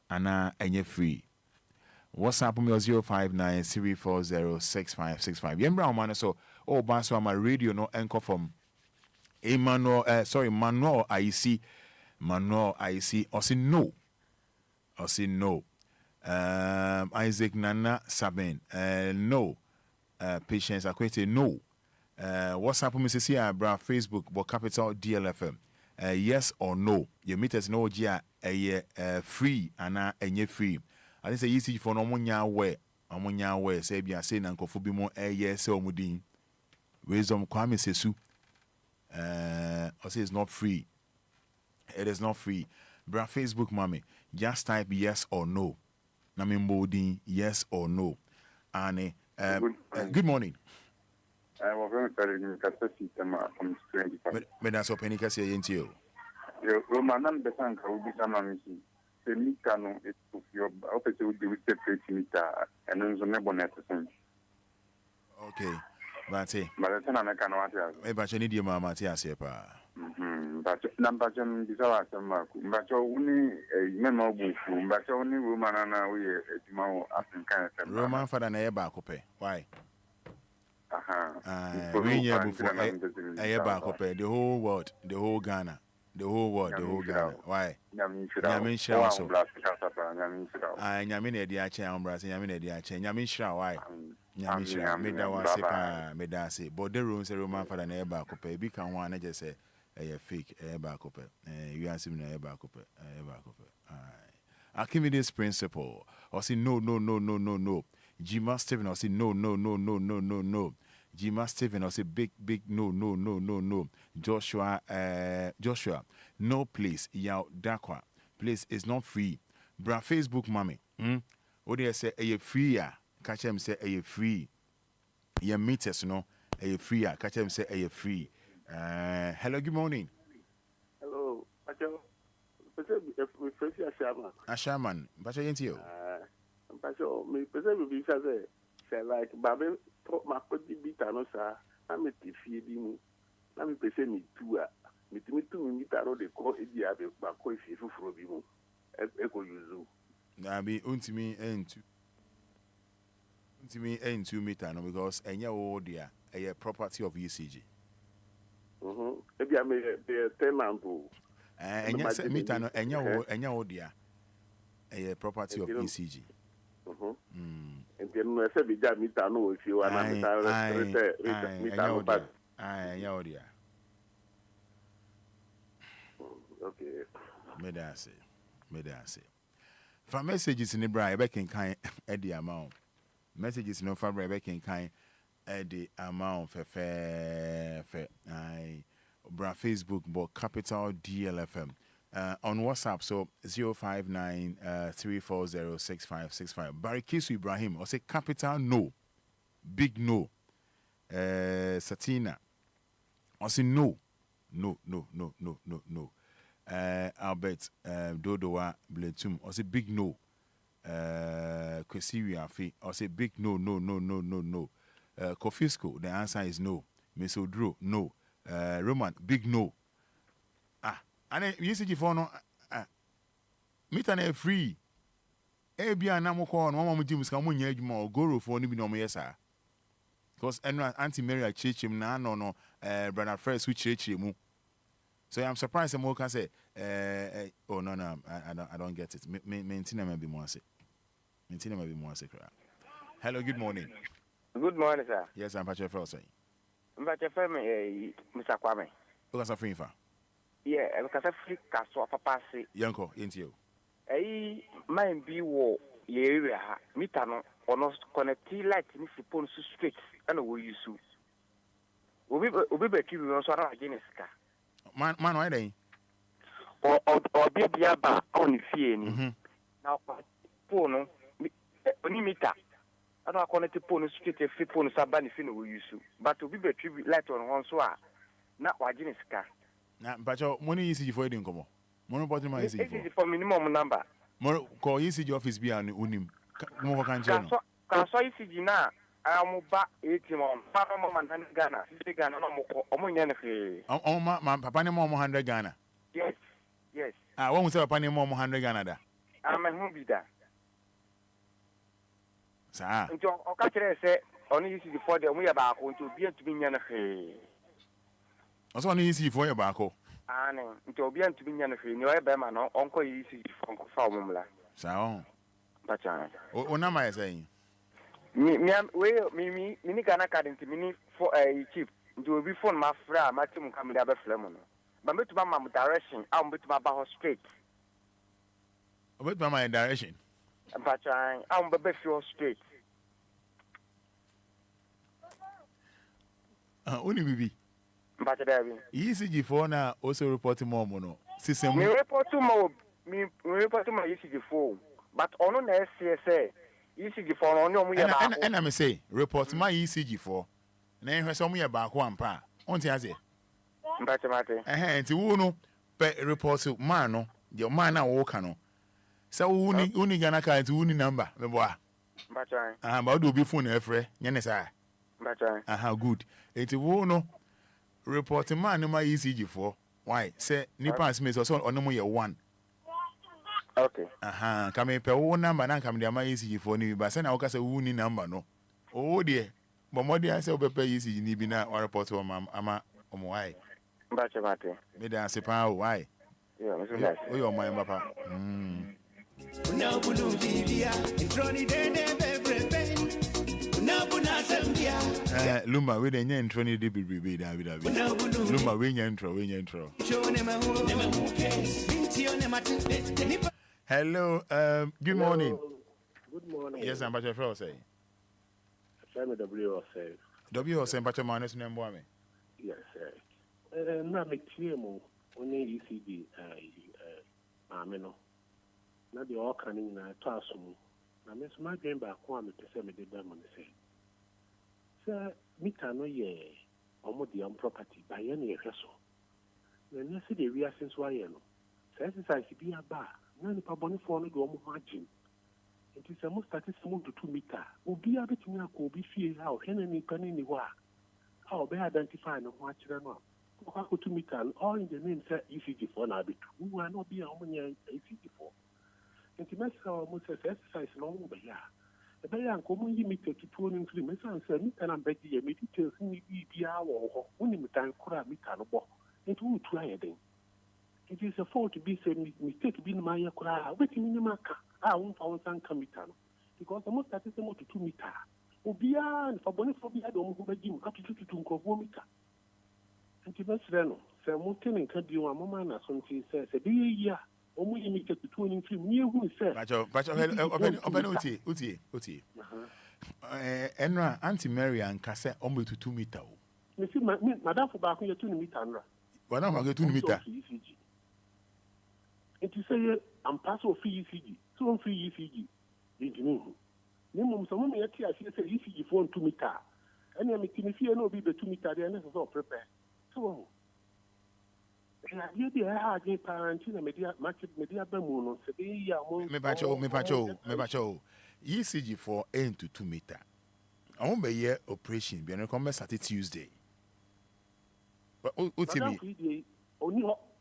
S1: And you free. WhatsApp me 059-340-6565. Yembra man so baso my radio no anchor from Manuel I see. Or say no. Isaac Nana Sabin. No. Patience Akwete no. WhatsApp me say bra Facebook but capital DLFM. Yes or no. You meet us no gia free and enye free. I think say easy for no munya we. Say bia say na nkofo bi mo yes or mudin. Wisdom Kwame Sesu. I say it's not free. It is not free. Bra Facebook mommy. Just type yes or no. Na me mbodin yes or no. And good morning.
S12: I was going to tell you that from 25.
S1: But that's what Penny can say into you.
S12: Roman Besanka will be some amazing. The Mikano is to your office will be separate meter and then the neighborhood.
S1: Okay, but the
S12: time I can watch it.
S1: But you need your mamma to ask you.
S12: But number John is our summer, but only a memorable, but only woman and I we tomorrow asking kind of
S1: Roman Fada na eba kope. Why? We before eba kope. The whole world, the whole Ghana. Why? Nyamin shira so. Nyamin edi ache ambrase, nyamin edi ache. Nyamin shira why? Nyamin shira. Me da wa sepa, me da se. But the room say Roman Fada na eba kope. Bi kan wa na just say fake eba kope. You ask me na eba kope. I give me this principle. I say no. Jima Steven, I say no. Jima Steven, I say big no. Joshua, no place. Yao Dakwa, place is not free. Bra Facebook, mommy. What do you say? Are you free? Catch him say, are you free? Your meters, no. Are you free? Catch him say, are you free? Hello, good morning.
S13: Hello,
S1: Ashaman, but I ain't you.
S13: Me person be say like babe ma kodi bitano sa na me te fie bi mu na me pese me tu a me ti me tu me bitano de ko e dia be ba ko fie fufuro bi mu e ko yuzu
S1: na be untimi entu meter no because enya wo dia a property of UCG
S13: e bia me the tenant o
S1: enya meter no enya wo dia a property of UCG.
S13: And then I said, "Bija meter no if you want meter no but okay."
S1: Me da say. For messages in the bra, back in kind at the amount. Messages no for back in kind at the amount fair. Bra Facebook, but capital DLFM. On WhatsApp, so 059-340-6565. Barry Kisu Ibrahim, or say capital no, big no. Satina, or say no. Albert Dodowa Bletum, or say big no. Kwesi Afi, or say big no. Kofisco, the answer is no. Miss Odro, no. Roman, big no. And ECG for no. Meet an free. Ebia na mo call no mo jims ka mo nya adwuma o goro for no bi no mo yesa. Because Auntie Mary church him na no brother Fresh which church mu. So I'm surprised mo can say oh no I don't get it. Maintain me be more say. Maintain me be more say. Hello, good morning.
S14: Good morning, sir.
S1: Yes, I'm Patrick Fresh.
S14: Mr. Mr. Kwame.
S1: Because of free fa.
S14: Yeah, because of free kaso papa say.
S1: Yanko, into you.
S14: Mine be war area meter no ono connect light ni phone straight and we use obi be kibi no so na agene sika
S1: man why dey
S14: or bia ba on fie ni na phone oni meter and I connect phone straight free phone saba ni fie no we use but obi be kibi light on one so a na agene sika
S1: na bacho money ECG for edin komo mono bottom my ECG
S14: for minimum number
S1: more call ECG office bi an unim mo ko kan cheno
S14: ka so ECG na amuba 80 mon papa mo man Ghana 50 Ghana no mo ko omo nya ne fe
S1: ma papa ne mo 100 Ghana
S14: yes
S1: won say papa ne mo 100 Ghana da
S14: me hu bi da
S1: sa
S14: nti o ka kire se oni ECG for de mo ya ba ko nti obi antumi nya ne fe
S1: o so oni ECG for ya ba ko
S14: ane nti obi antumi nya ne fe ni o ebe ma no onko ECG for ko fa omumla
S1: sa on
S14: bacha
S1: o na ma say
S14: mi ni Ghana card nti mi for chief nti obi phone ma fra ma tim kamera be fra mu no ba metuma ma direction a metuma ba ho straight
S1: metuma ma direction
S14: bacha a be feel straight
S1: oni bibi
S14: bacha da bi
S1: ECG for na also report more no system
S14: mi report mo ECG for but ono na say ECG for on no mu ye ba
S1: and I say report my ECG for na ehwe so mu ye ba ko ampa on ti ase
S14: mbate mate
S1: nti wo no pe report man no de man na wo ka no se wo uni Ghana ka nti uni number me bo a
S14: mbate
S1: ba do bi phone efre nye ne sa
S14: mbate
S1: good nti wo no report man no my ECG for why say nipa asme so ono mu ye 1
S14: okay
S1: kame pe wo number na kam de ama ECG for ni ba se na wo ka se wo ni number no o de bo mo de ase wo pe ECG ni bi na wa report wo ama omo why
S14: mbache mate
S1: me da se pa why
S14: yeah me so nice
S1: o yo my papa
S15: una bulu bibia introni de bebrebe una buna sambia
S1: Lumba we de nya intro ni de bebrebe da bi Lumba we nya intro Hello, good morning.
S16: Good morning.
S1: Yes, I'm Patrick Fresh.
S16: I'm WSA.
S1: WSA, Patrick Manes number me.
S16: Yes, sir. Na me tiemo oni ECG ameno. Na de all kan na to asum. Na me so ma dwen ba ko am pese me de ba mo ne se. Sir, mita no ye omo di am property ba ye na ye hweso. Na ne se de wi asenso aye no. Sir, exercise bi aba. Na ni pa boni fo no do omo ho agim. Nti se mo start se mo to 2 meter. Obi abetumi akọ obi fie ha o hene ni pa ni ni wa. Ha o be identify no ho akire no. Ko 2 meter all in the name say ECG for na abetu. Wu na obi a omo nya ECG for. Nti mesa mo se exercise no mo be ya. E be ya nko mo yi meter to 2 ni free. Mesa se meter na be di e details ni bi a wo ho. Woni meter kura meter no bo. Nti wo tu ayeden. It is a fault to be said mistake to be in my cry. Waiting in my car. I won't found some committee because the most that is to 2 meter. Obia and for Boniphobia don't move again up to 4 meter. And to best reno, Sir Mountain and Cadu, a moment as something says, a year, only meter to 2 and 3 near who said,
S1: Uti. Enra, Auntie Mary and Cassette almost to 2 meter.
S16: You see, Madame for back 2 meter.
S1: Well, I'm going to 2 meter.
S16: And to say, I'm passing free ECG, so free ECG. Didn't you know? Name some women at ECG for 2 meter. And I'm making if you know be the 2 meter, they are necessary prepare. So, you be a hard parenting media market media bemuno, Sabia,
S1: me bacho. ECG for 8 to 2 meter. I won't be here operation, be an come Saturday Tuesday. But
S16: only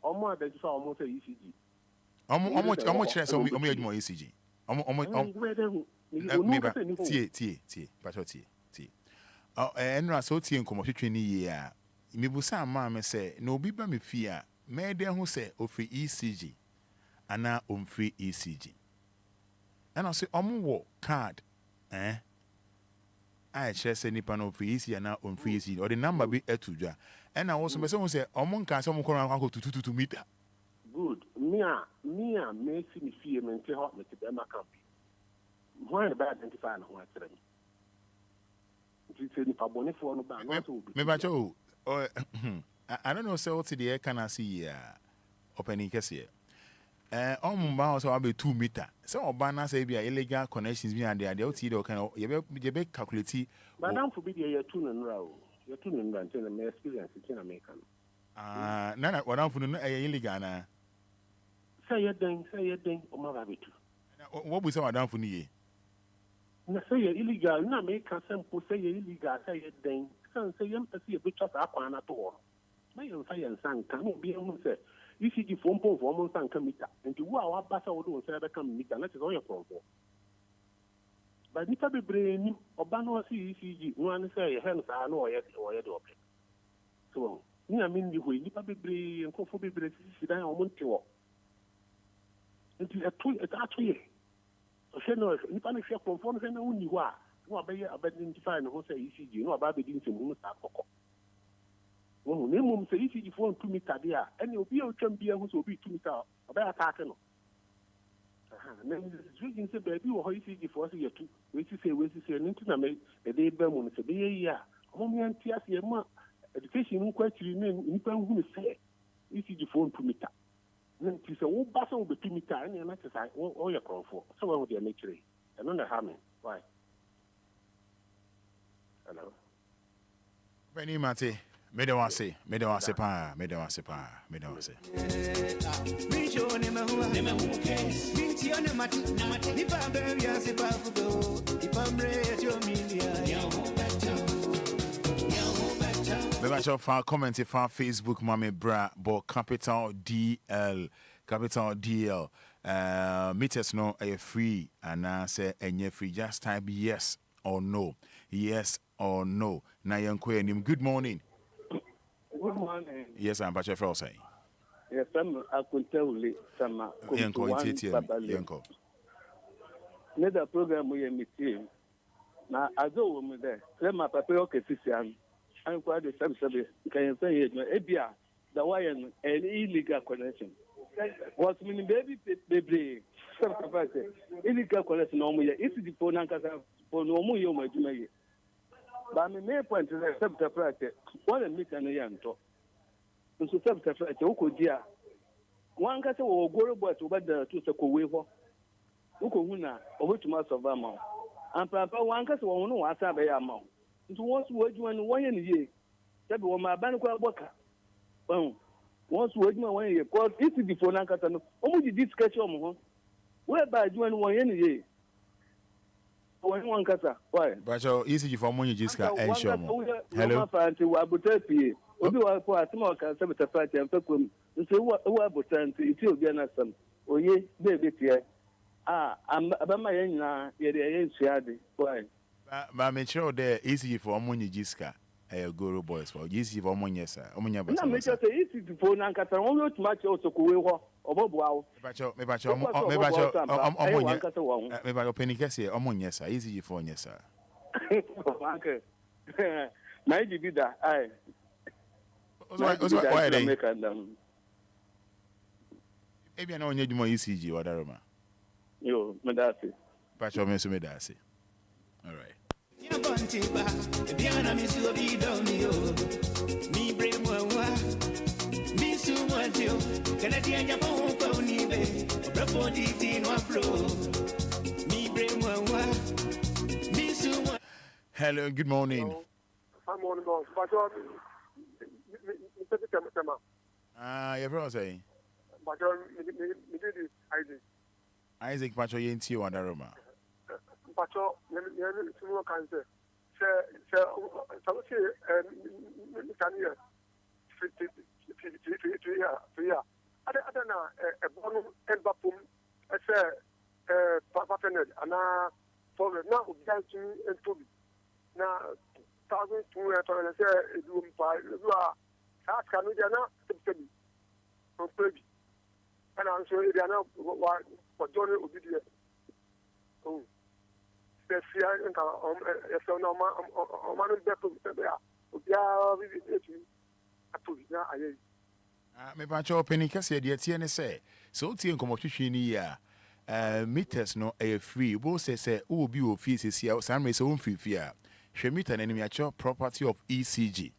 S16: almost identify almost a ECG.
S1: How much less on me more ECG? And I saw T and commercial training year. Mibusa mamma say, no be by me fear. May there who say, oh, free ECG. And now free ECG. And I say, card. I share any panel free ECG and now free ECG. Or the number be a to ja. And I also say, can someone come around to meter.
S16: Good. Mia, may see me fear mental health with the Emma Camp. Why about identifying who I tell me?
S1: I don't know, so what's the air can I see opening case here? Also, I'll be 2 meter. So, Obana say be illegal connections behind the idea. You be calculate.
S16: Madame forbid you're tuning row. You're tuning round until the experience in American.
S1: Nana, what I'm for no illegal.
S16: Say your thing, or my rabbit.
S1: What was our down for me?
S16: Na say illegal, na make a sample say illegal, say it then. Say you see a bit of aquana to all. My own science and can be able to say, if you give phone for almost and commit, and to wow, our battle will say, I come meet, and that is all your problem. But if I be brain, or Bano see ECG, one say, hence I know yet or yet. So, I mean, you will if I be brain and coffee brain, sit down on Monte. It's actually. So no, if I share conform, then only what be identifying who say ECG, no about the things in Mustapha. Well, name say ECG for 2 meter there, and you'll be a champion who will be 2 meter about attacking. Then the reason say, baby, or ECG for you two, which is an internet, a day Bermon, a day a year. Home and TS, education question in who say ECG for 2 meter. Then it is a whole battle will be 2 meter and an exercise all your call for. So what would you nature? And on the harming. Why? Hello.
S1: Benny Mate, me don't say pa. Membership for commenting for Facebook, Mommy Bra, but capital DL. Meters no are free, and I say, and you're free. Just type yes or no. Yes or no. Now, Enquires, good morning.
S17: Good morning.
S1: Yes, I'm Bachelor Frosty.
S17: Yes, I could tell you some.
S1: Yanko.
S17: Neither program we meet him. Now, I go with me there. Let my papa okay, I'm quite the same service. Can you say it? Obia, the wire and illegal connection. What's meaning, baby? Illegal connection, no more. It's the phone and for no more, you might make it. But my main point is a subject practice. What a meet and a young talk. So, subject practice, Okodia. One got a go about to better to the Koweho. Ukuna, over to Master of Amount. And Papa, one got one who was a bay amount. It was what you want 1 year. That was my banquet worker. Once word my 1 year, because it's the phone and cut only this sketch on whereby you want 1 year. One cutter, why?
S1: But so easy for money, just got and show.
S17: Hello, Fancy, what would tell you? Obi wa for a small conservative party and Pecum. You say, what would send to you again? Oh, ye, baby, I'm about my end now, yet I ain't shady. Why?
S1: But I'm sure they're easy for money, Jiska. Guru boys for easy for money, sir.
S17: I'm not sure easy to phone and cut on too much also Kuwa or Bob Wow.
S1: Maybe penny cassia, yes, sir. Easy for yes, sir.
S17: Maybe be that. I
S1: make maybe I know you more ECG or Daruma.
S17: You, Medasi.
S1: Pacho Medasi. All right. Hello, good morning.
S3: Good morning, boss.
S1: You're very saying.
S3: But me did it,
S1: Isaac Pacho Yenti or Daroma.
S3: Pacho, you can say. I don't know, a bonum and bapum, I say, Papa Fened, and for the now, dancing and to be. Now, thousands to say, you are ask Canadiana to be from Peggy. And I'm sure they are not what Johnny obedient. Oh.
S1: Me pacho penny kase de tie ne say so tie nkomotwehwe ni ya meters no free bo say wo bi office sia sam re so mfifi a hwe meter na nim ya property of ECG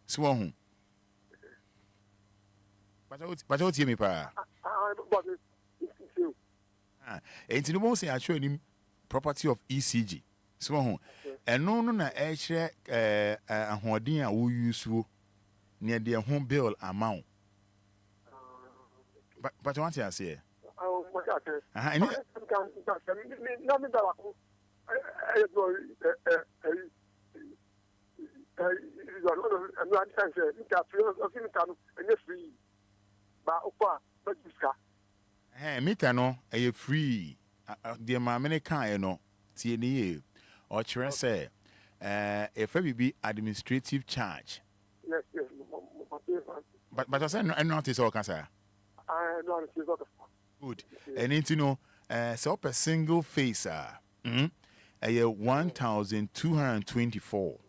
S1: so hu pacho tie me pa enti no mo say actually nim property of ECG so hu eno no na e kire ahoden a wo use wo near the home bill amount. But what you say?
S3: Oh, what I say?
S1: I no free. The mammy can no TNA or say if we be administrative charge.
S3: Yes.
S1: But I said no notice all can say.
S3: I know it's not
S1: good. And it's so per single face 1,224.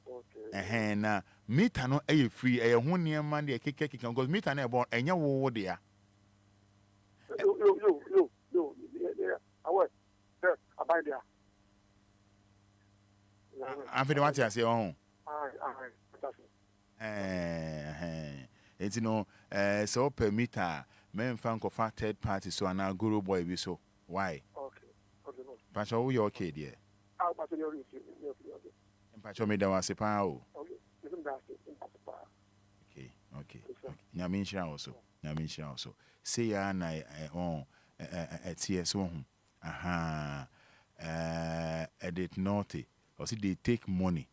S1: Okay. And meter no free a 1 year man the cake because meter no about enya wo there.
S3: Yo. I was there about there.
S1: I'm for the what I say on. It's so per meter men fan of third party so and now guru boy be so why Pacho you okay dear Pacho me da wase pa o okay nyamisha also say ya na on ts one edit naughty or see they take money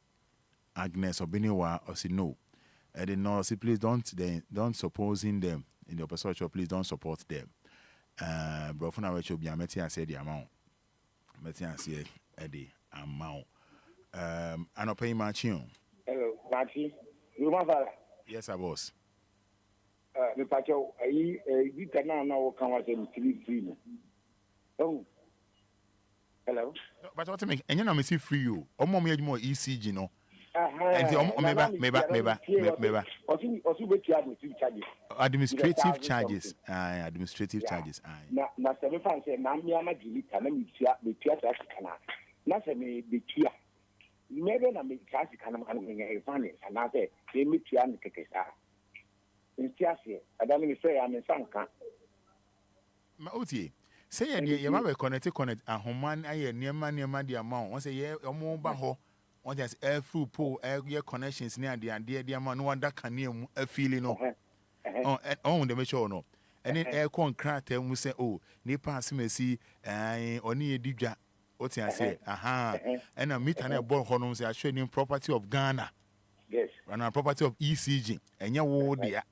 S1: Agnes Obiniwa or see no and then no see please don't supposing them in the opposition please don't support them bro for now we should be meeting and say the amount meeting and say the amount and pay machine
S18: hello Marty you want Fada
S1: yes I was
S18: me pacho you can can was free oh hello
S1: but what make and you know me see free you omo me more ECG no and meba administrative charges
S18: na se me fan se na me ama dilita na me tua kana na se me betua mebe na me kasi kana kana nge fane na se me tua ne kekesa ntiase adami me say am sanka
S1: ma otie say ye ma be connect ahoman aye niema di amount won say ye omo ba ho on just air through pool air connections near the amount no one that can near a feeling no on the make sure no and then air contract and we say oh ni pass me see oni edidwa what you say and a meet and a ball hono say showing property of Ghana
S18: yes
S1: and a property of ECG and ya wo there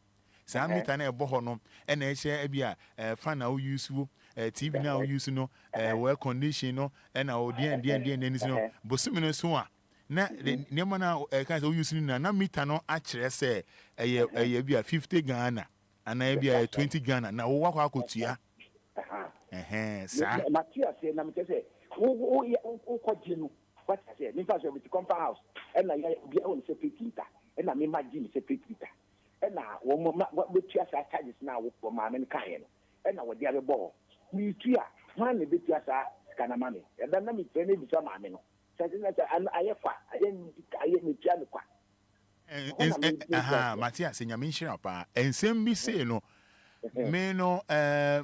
S1: say meet and a ball hono and e share bia fan now use TV now use no well condition no and our DN no bosumi no so na nema na kan say use na meter no a kire say eye bia 50 Ghana ana bia 20 Ghana na wo wakwa akotua sa
S18: Matia say na me say wo kwaje no what say me fa so be compound house and na ya bia on separate meter and na me imagine separate meter and na wo we tua sa charges na wo ko ma me kan no and na wo dia be ball me tua man le be tua sa kana mame and na me trene bi sa ma me no
S1: Matia say nyame nhira pa ensem bi say no me no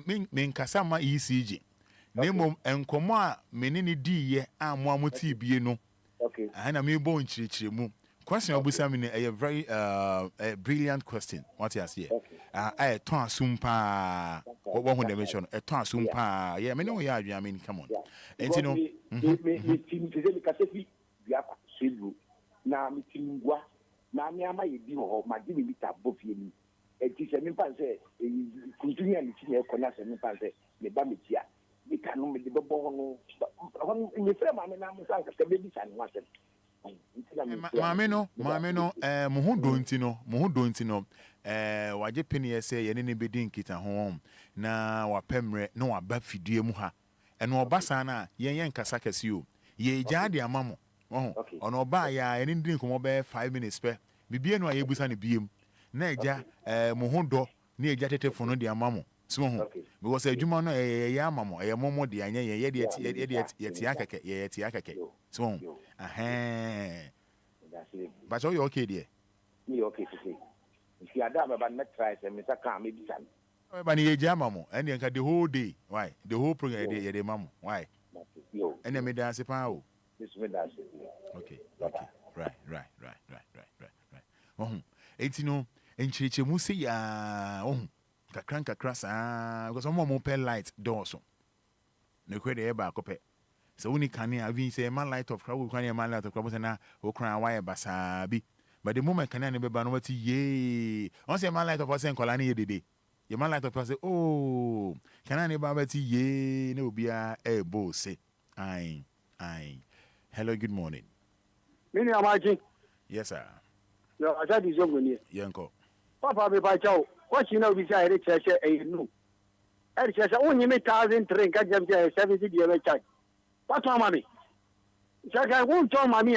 S1: me nkasa ma ECG nemom enkomo a me ne di ye amoamoti bie no
S18: okay
S1: na me bo nchirechire mu Question obusa me a very a brilliant question. What you say? I ton sumpa. What when they mention a ton sumpa. Yeah, me know ya. I mean, come on. And you know,
S18: me team today because we are silver. Na me team wa. Na me ama ye di ho ma di me bita bofie ni. E ti se me pa se continue and ti e kona se me pa se me ba me tia. Me kanu me de bo no. Me frɛ ma me na me san ka se be bi san wa se.
S1: Maame no mo ho donti no waje peni ese ye ne bedi nkita ho na wapemre na waba fidue mu ha eno obasa na yen kasa kase o ye gya de amamo ono oba ya ene ndin komo be 5 minutes pe bibie no ayebusa ne biem na egya mo ho do na egya tetefo no de amamo so ho because adwuma no ye amamo ye momo de anya ye de tia keke so ho but you okay there?
S18: Me okay today. If you are there, but not try to Mr. Calm, maybe some.
S1: But you jam, and you the whole day. Why? The whole program, the mamo. Why? And then me dance a pow.
S18: This me dance.
S1: Okay. Right. Oh, it's no, and Chichi Musi, kakranka cross, because I'm more pen light dorsal. No credit back up. So only can you say man light of crowd can man light of crowd na o cry wire basabi. But the moment can be banwati ye. On say man light of us and colani ye de. Your man light of us say, oh, can I babati ye no be a boss say. Aye. Hello, good morning.
S19: Mini amaji.
S1: Yes, sir.
S19: No, I said is young.
S1: Yanko.
S19: Papa be by chow. What you know, we say, no. I says, only me 1,000 drink, I just 70 years charge. What mommy? Saka won't tell mammy.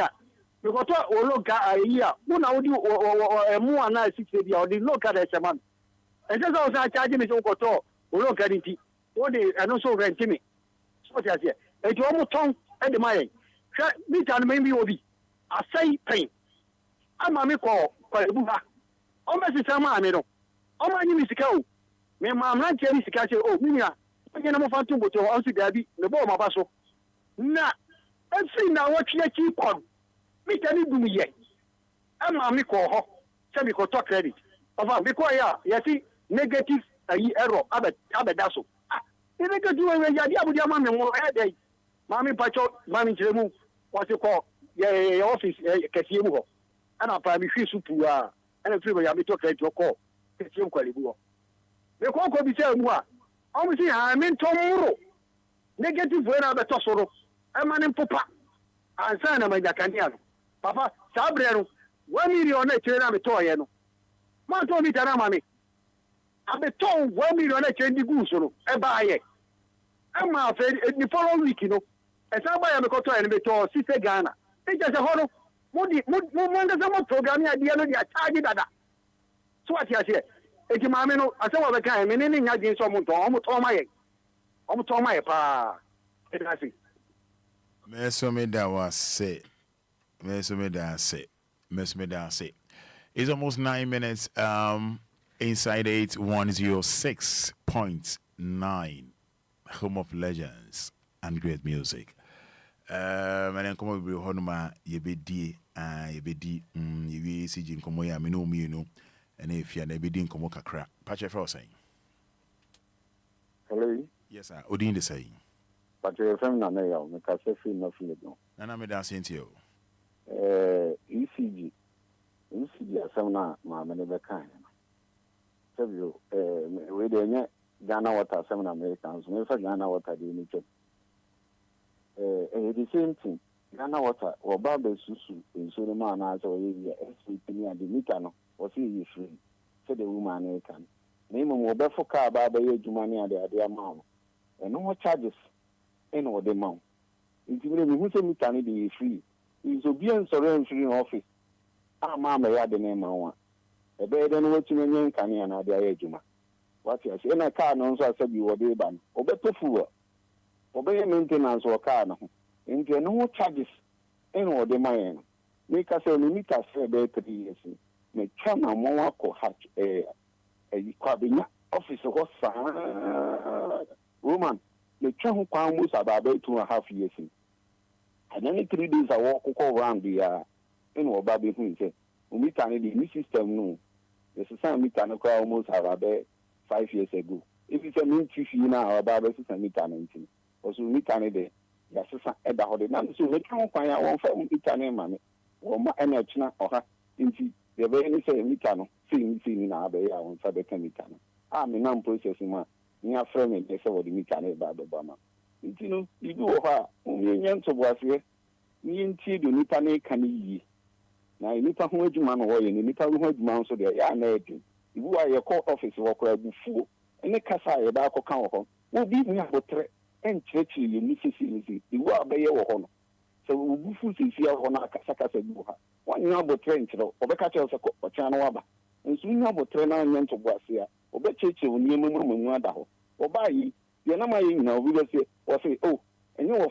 S19: Because what look at a year, who now do a more than 60 or the look at a man. And just also charging his own control, or look at it. What they and also rent me. So I say, a almost tongue at the mine. Me tell me will be. I say pain. I'm a call for a buha. Oh, Mrs. Samano. Oh, my name is Cow. Me, I'm not telling you, oh, Mina. I can't afford to go to House Gabi, the bomb of Basso. Na, and see now what you keep on. Me tell you me yet. I'm a miko, semi talk credit. Of because you see, negative error, Anidaso. You make a do a idea with your mammy more day. Mammy Pacho, Mammy Jemu, what you call your office, Casimo. And I'll probably feel super and a free way I talk at your call. Casimo Qualibu. The call could be said more. Obviously, I mean tomorrow. Negative when I'm a tossoro. I'm an impopa. And son of my Ghanaian. Papa, Sabrero, 1 million a chain of a toy. Man told me that I'm a told 1 million a chain of goose, a buy it. I'm afraid the following week, you know. As I buy a cotton and a toy, Sister Ghana. It's just a horror. More programming idea of the charge that. So what you say? It's a mamma, I saw the kind, meaning I did someone to almost all my pa. I see.
S1: Meso me da was say. It's almost 9 minutes. Inside 106.9, home of legends and great music. And then come over Honoma, Yebedi, CG in Komoya, Mino, and if you're never doing Komoka crap. Patch for saying.
S7: Hello?
S1: Yes, sir. Odin the saying.
S7: But you're from Nanaya, make us feel nothing.
S1: And I'm dancing to you.
S7: ECG, Asana, Mamma, never kind. Tell you, we didn't Ghana water, 7 Americans, never Ghana water, do you the same thing. Ghana water, or Baba Susu, in Suleiman, as or SVP and the Mikano, or see you free, said the woman can. Name him Obefa car, Baba, you money at the amount. And no more charges, and what the amount. If you really who say me can be free, is Obia surrender free office. Ah, Mamma, I had the name I want. A better than what you mean, Ghanaian at the Ejuma. What you say, in a car, no, so I said you were the ban. Obeto fool. Obey maintenance or car. Into no charges, and what the man. Make us a limit as a better 3 years. Make Chama Moako hatch a cabinet office was woman. The Chama was about 2.5 years. And then 3 days I walk around the in or Baby who said, we can the new system no. The society can almost have about 5 years ago. If it's a new TV now, our Bible system, we can also we can there. Yes, at the holiday. So we can't find our own family Italian money. Or my energy or her into the very same Itano, seeing now they are on Sabacan Itano. I'm a non processing man. Near frame and they saw the Mikane by Obama. You know, you do her only young to was here. Me and T do Nipane can ye. Now, you need to hold your man away and you need to hold man so they are native. You are your court office worker before, and the Casa about Cocan will be me about and churchy, you need to see you are by your honor. So we will see on our Casacas. One year about trench or Becatels or Chanawaba, and soon about 3 9 to was here, or Betchich will near Mumadaho, or by ye, you're not my now, we will say, or say, oh, and your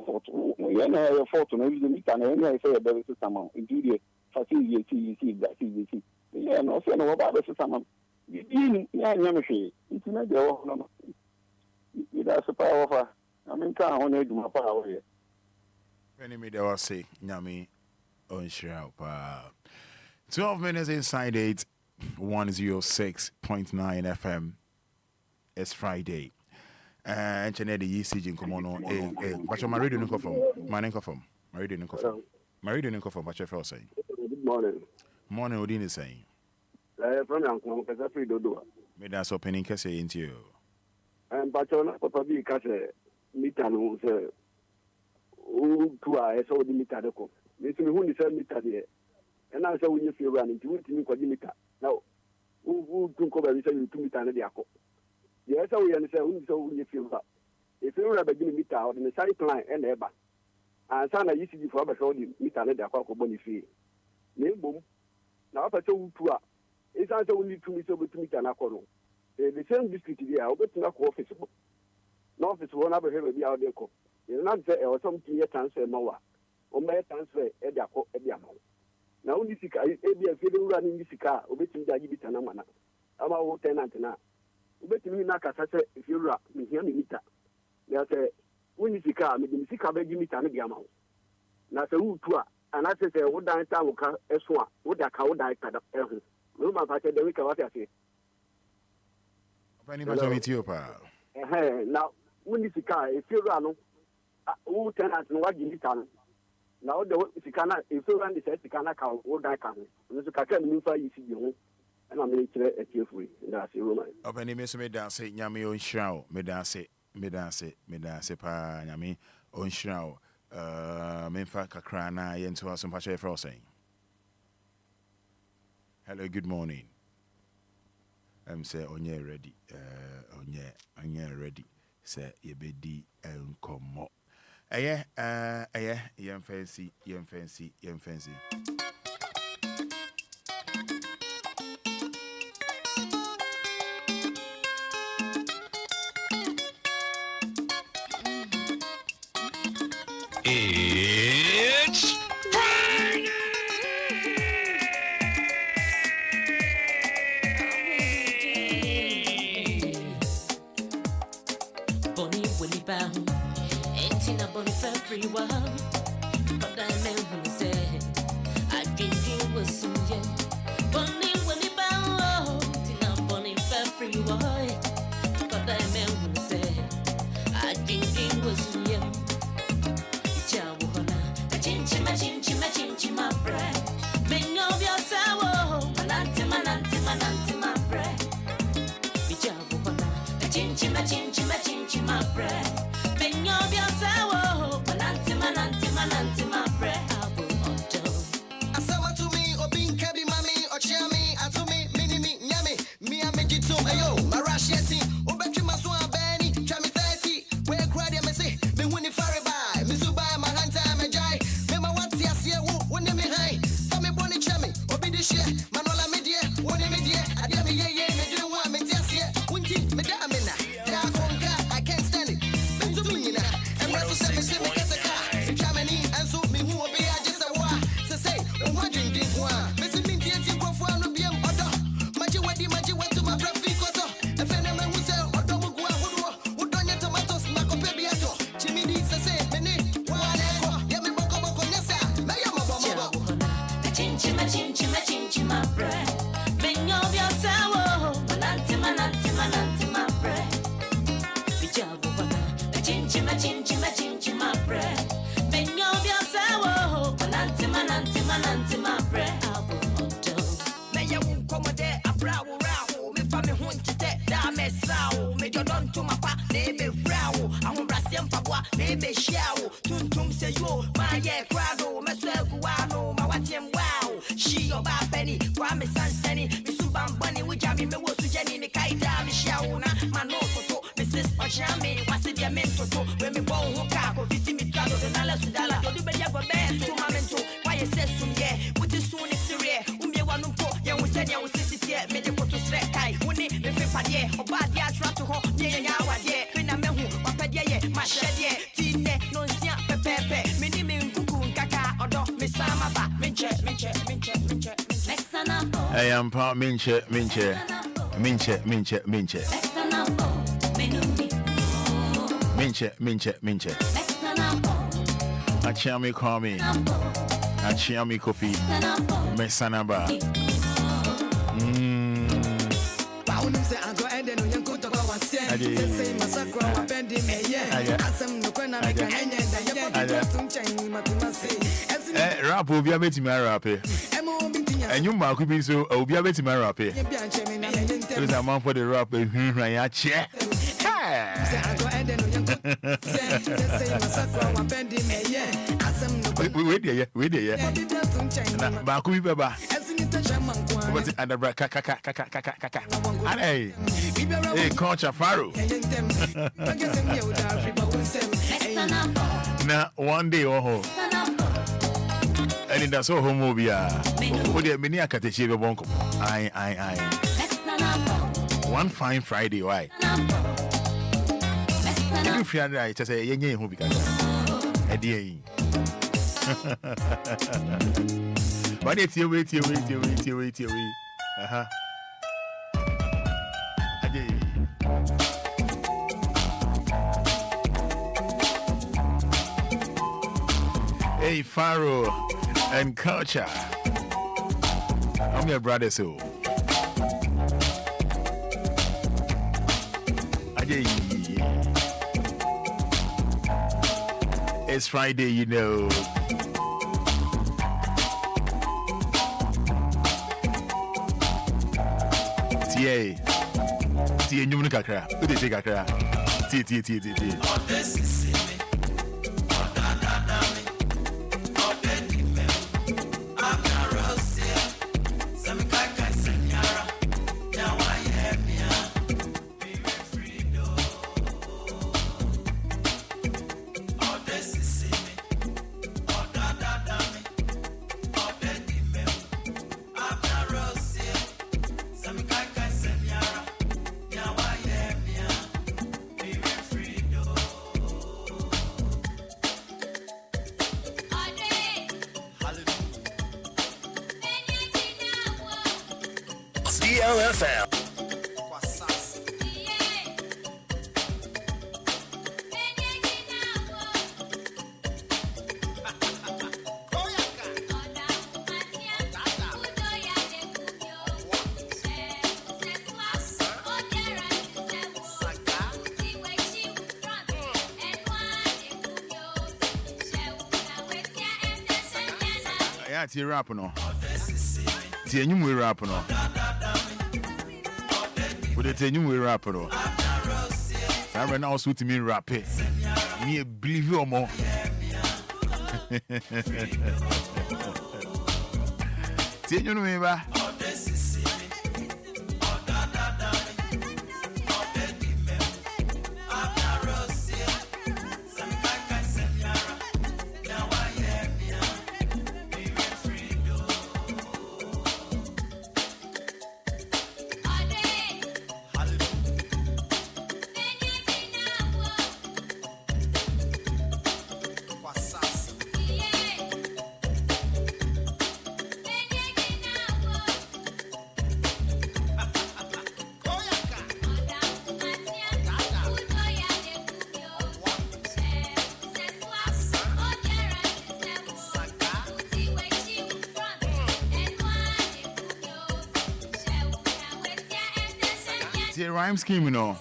S7: fault, you know your fault to maybe the meet and I say about the summer, indeed, facility, that easy. Yeah, no, say no about the summer. You never say, it's not the old. That's a power of I mean, can't only do my power here.
S1: Enemy, they will say, Yami, on Shroud. 12 minutes inside 8, 106.9 FM. It's Friday. And the ECG come on. But my radio didn't from. My name from. My radio didn't from. My radio didn't from. What you feel saying?
S20: Good morning.
S1: Morning, Odin is saying.
S20: From Uncle, because I do.
S1: May that's opening case into you.
S20: And Pachona, Papa B. Case, Mitano, who I saw the Mitadoko. This is who is a Mitadi. And I saw when you feel running to me, Quadimita. Now, who took over and said you to Mitana Diaco. Yes, we understand who so you feel that. If you have a guinea meter out in the side plan and ever, and Sana used to be for the Mitana Diaco Bonifi. Name boom. Now, if I told you, it's also only 2 meters over to Mitana Coro. The same district here, I'll get to knock office. No office won't ever have a be out there. You're not there or some clear transfer Moa, or may transfer Ediaco Ediamo. Now, only Sika, a feeling running this car, or between the Yibitanamana. I'm our tenant now. Bet me naka sase if you rap me hear me meter. There's a when you see car, me the sika beg meter and the amount. Now say who to and I say what down town can eswa, what that cow died at the no man pass the week of what I say.
S1: Anybody meet you, pa?
S20: Now when you see car, if you run who tenant and what you meter. Now the Sikana, if you run the set Sikana cow, what that can. And the Kaka Mufa you see you. And I'm going to a carefully. That's your room.
S1: Open the miss me dance, Yami on shroud, me dance, pa, Yami on shroud. Memfa Kakrana, Yentu House and Pache Frosting. Hello, good morning. I'm say, Onye ready, Onye ready. Say, ye be di and come more. Yam fancy.
S9: It's Friday!
S21: Bonnie Willie Bound, ain't in a bonnie for free one. But I meant when I said, I think it was some young. Bonnie Willie Bound, in a bonnie for free one. But I meant when I said, I think it was some young. My bread, bring of your sour, manante, my bread. Bijawana, chinchi, my bread, bring of your sour, manante, my bread. I
S6: saw to me, or being cabby mommy, or cheer me, and to me, mini, yummy, me, I make it to ayo, my rush yeti, or bet you must want Benny, try me 30, where crowd, I may say, been winning fairy by, Miss Ubay, my hand time, and jai, remember what yes.
S2: yeah, crado, Messuano, Mawatiam wow. She your penny, Kwame Sansani, Missubam Bunny, which I mean, me was to Jenny, me Kaida, Mishauna, Manoto, Mrs. Ochami, was it your mentor, when me bone hook up, or visit me travel, the Nala Sudala, or do better for bed to my mentor, why you said some yeah, which is soon is Syria, one young was said, I was sitting here, made a photo straight tie, Winnie, the Fipadier, or bad yard, try to hold near Yawa, yeah, when I'm a who, or Padia, my shed, yeah, Tine, no Sia, Pepe, Minimin, Kuku, Kaka, or Dog, Miss Samaba, Minche.
S1: I am part Minche. Achami call me. Achami coffee. Messanaba. Rap will be a bit rap. And you mark be so Obia bit rap. There's a man for the rap. Wait there. Baku Baba. What's it under kaka? Hey, Coach Faro. Now, one day, Anidaso Wɔhɔ Obia. What do you mean? I can't achieve a bonk. I. One fine Friday, why? Every Friday, I just say, "Yay, who became a day." But it's you wait. Hey, Pharaoh and culture. I'm your brother, so. It's Friday, you know. Tia nyum kakra. Who dey take kakra? Tia.
S22: DLFM.
S1: Yeah, it's rap no. It's a new rap no. With a new rap no. I ran out with me rap. Me believe you more. It's you know me ba. Rhyme scheme, you know.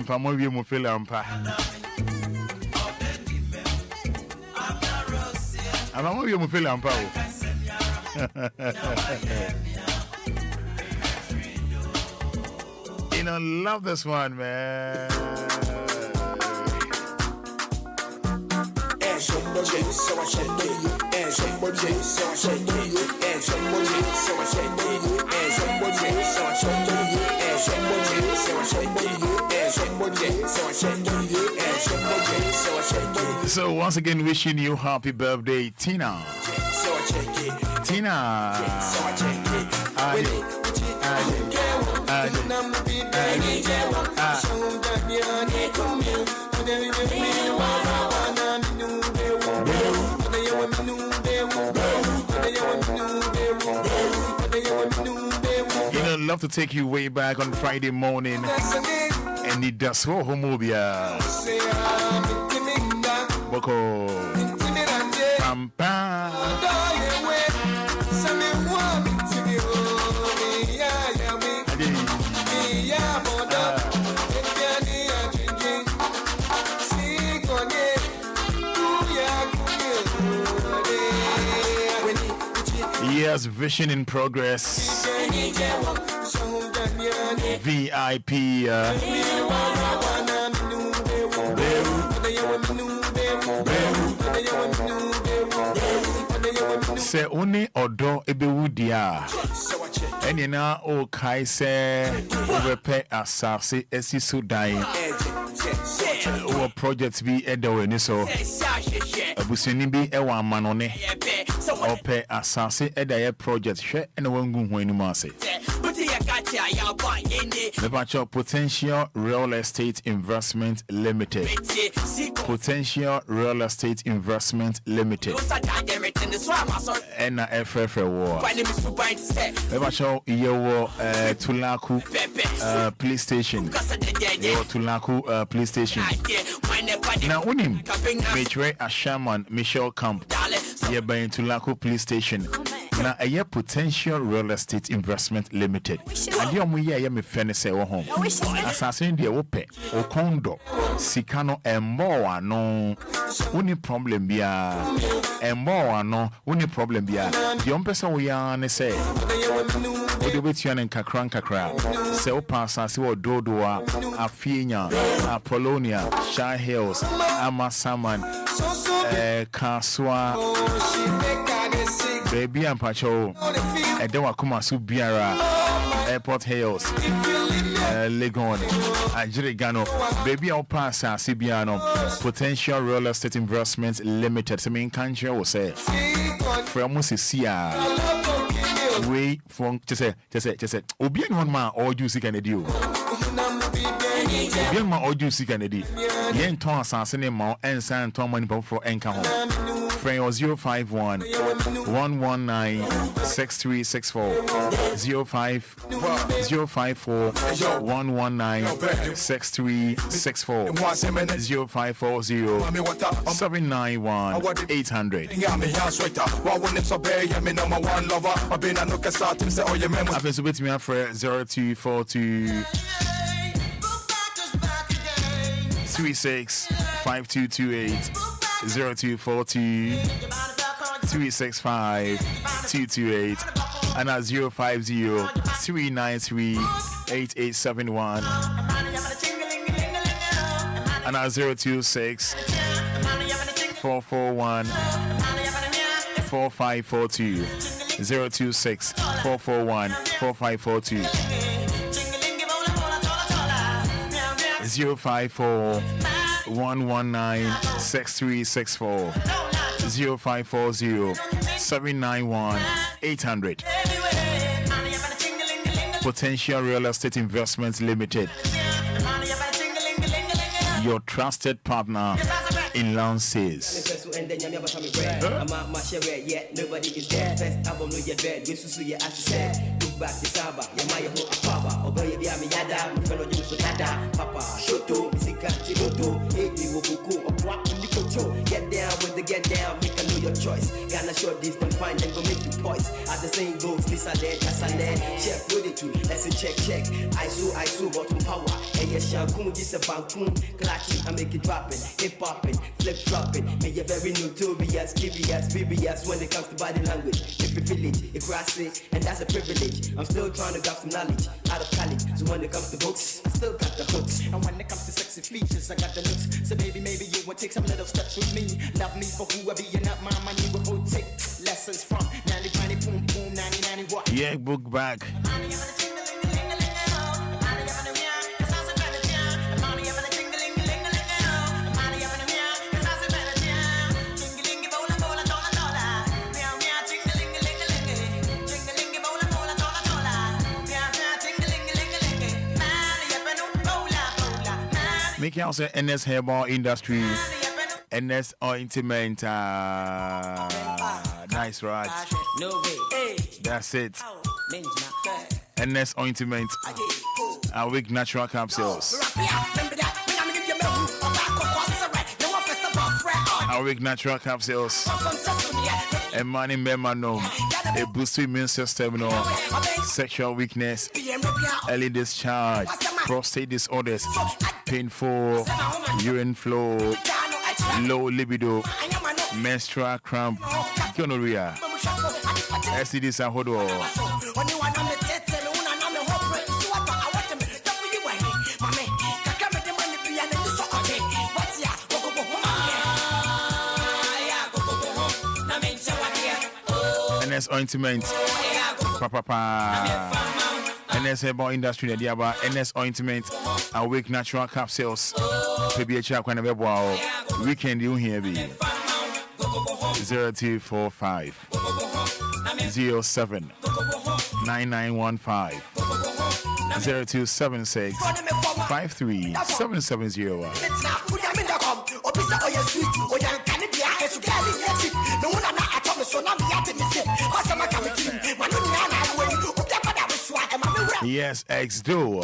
S1: ampa mo wie mo feel ampa. Ama mo wie mo feel ampa o. You know, love this one, man.
S4: Somebody, so I said, and somebody, so I said, and somebody, so I said, and somebody, so I said, and somebody, so I said, and somebody, so I said, and somebody, so I said.
S1: So once again, wishing you happy birthday, Tina. Tina. You know, love to take you way back on Friday morning. Anidaso Wɔhɔ Boko Pampa. Yes, vision in progress. VIP. Se one odo ebewudia. Eni na o kai se obepe asase esi sudan. O project bi edawe ni so. Abuseni bi ewa manone. Ope asase edaye project hwe ene wangu ho enimu ase. The Potential Real Estate Investment Limited. Potential Real Estate Investment Limited. Ena FF war. Lebacho yewo Tulaku police station. Yewo Tulaku police station. Na unim Mechwe Ashaman Michelle Camp. Yeba in Tulaku police station. Na a Potential Real Estate Investment Limited. And you are me fenese or home. Assassin de ope or condo. Sikano and more no only problem be and more no only problem be the person we are say. What the wit yan and kakra. Sell pass as you dodoa, Afinia, Apollonia, Shy Hills, Amasaman, Kaswa. Baby and Pacho, Edewa Kumasu Biara, Airport Hills, Legon, Ajirigano, Baby I'll pass Sibiano, Potential Real Estate Investments Limited. I mean, country will say, from Musisia, way from just say, Obia one man or you see can do. Obia man or you see can do. Yen Ton Sassane Mount and San Tom money for Enca. Frame 051 119 6364 054 119 6364 054 791 800. I've been with me for 0242 36 5228 0242 365 228 and at 050 393 8871 and at 026 441 4542 026 441 4542 054 119 6364 0540 791 800. Potential Real Estate Investments Limited, your trusted partner in land sales.
S2: Nobody is there. First album no yet bed. We susu ye as said. Look back the saba. Yamaya ho apaba. Obey be ami yada. Fellow you so dada. Papa shoto. Sika chidoto. Hey, you wokuku. Opwa ndikocho. Get down with the get down. Make a know your choice. Ghana short this, them fine, then go make you poise. As the saying goes, this I led, that's I led. Chef, with it too, lesson check. I saw, bottom power. Hey, yes, Shankun, this a bankum. Clutching, I make it dropping, hip hopping, flip flopping. May you very notorious, curious, when it comes to body language. If you feel it, you cross it, and that's a privilege. I'm still trying to grab some knowledge out of college. So when it comes to books, I still got the hooks. And when it comes to sexy features, I got the looks. So baby, maybe you will take some little steps with me. Love me for whoever you're not, my money will go take lessons from 90, boom, boom, 90, what?
S1: Yeah, book back. Making out the NS Hairball Industry, NS Ointment, nice, right? That's it. NS Ointment, Awake Natural Capsules. Awake Natural Capsules. A man in Memano, a boost immune system, no sexual weakness, early discharge, prostate disorders, painful urine flow, low libido, menstrual cramp, gonorrhea, STDs and hodo. NS Ointment, NS Herbal Industry, the Diaba, NS Ointment, Awake Natural Capsules, PBH, Quanabebo, Weekend, you hear me 0245 07 9915 0276 53770. Yes, X-Do.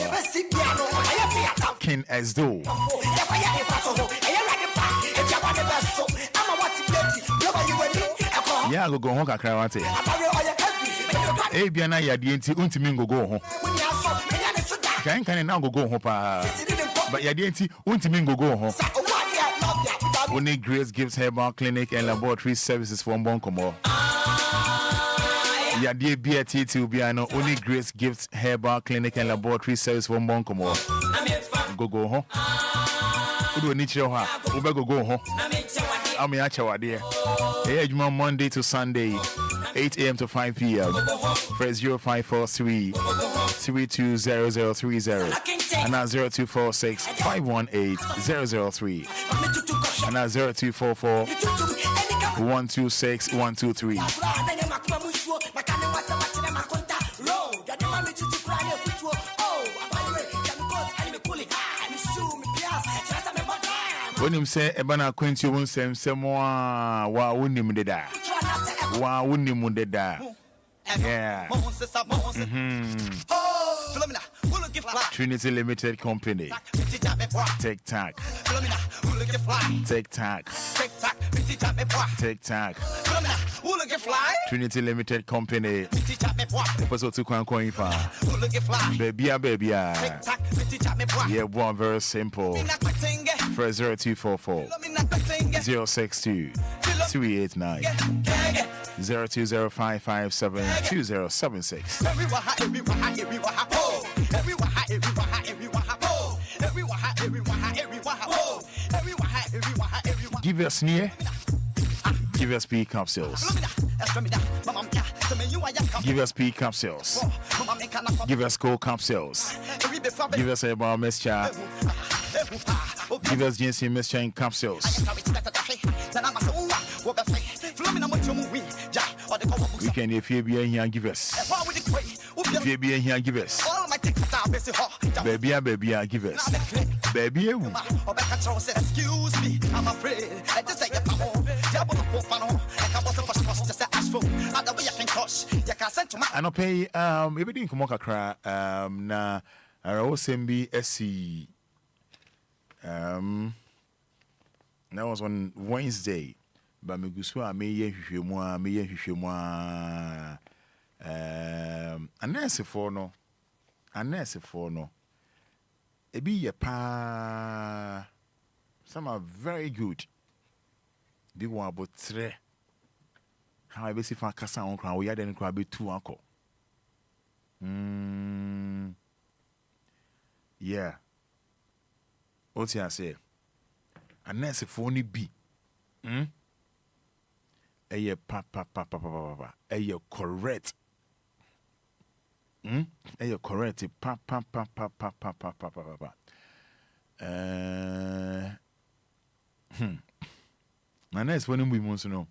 S1: King X-Do. Yeah, go home, Kakrawate. Ebiana Yadienti, Untimingo go home. Can now go home, but Yadienti, Untimingo go home. Only Grace gives Herbal Clinic and Laboratory Services for Bonkomo. Yadia BAT to Biano, only Grace gives Herbal Clinic and Laboratory Service for Bonkomo. Go home. Udo Nichoha, Ubego go home. I'm Yachawa dear. Age Monday to Sunday, 8 a.m. to 5 p.m. Press 0543 320030 and now 0246 518 003 and now 0244 126 123. When him say Ebana Quincy won't say more, wa wunim de da. Wa wunim de da. Yeah. Trinity Limited Company. Tic Tac. Tic Tac. Tic Tac. Trinity Limited Company. Episode 2 coin fa. Baby. Yeah, one very simple. For 0244 062 389 020557 2076. Give us near. Give us P capsules. Give us P capsules. Give us cold capsules. Give us a bar mixture. Give us ginseng mixture in capsules. We can if you be here give us. If you be here give us. Baby, give us. Baby, excuse me, I'm afraid. I just say I don't pay everything come on cry na that was on Wednesday ba me gusu a me ye hwehwemu a anurse for no ebi ye pa some are very good bi won abotre how I be si fa kasa on kra wo ya den kra be tu anko yeah what you say anurse for ni bi eye pa eye correct eye correct pa na next one we want to know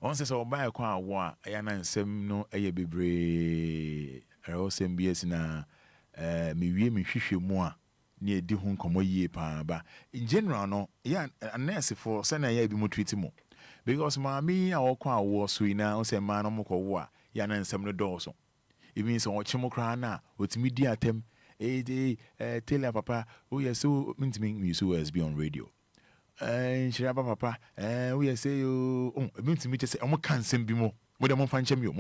S1: on says so buy kwa wa aya na nsem no eye bebre ero sem bies na me wie me hwehwemu a na edi ho nkomo yie pa ba in general no ya nurse for say na ya bi mo treat mo because mami a wokwa wo so ina o say ma no mo ko wo a ya na nsem no do so it means o chimo kra na otimi di atem tell your papa oh yes so means me so as be on radio shiraba papa we say oh means me just say o kan nsem bi mo mo de mo fa nchem yo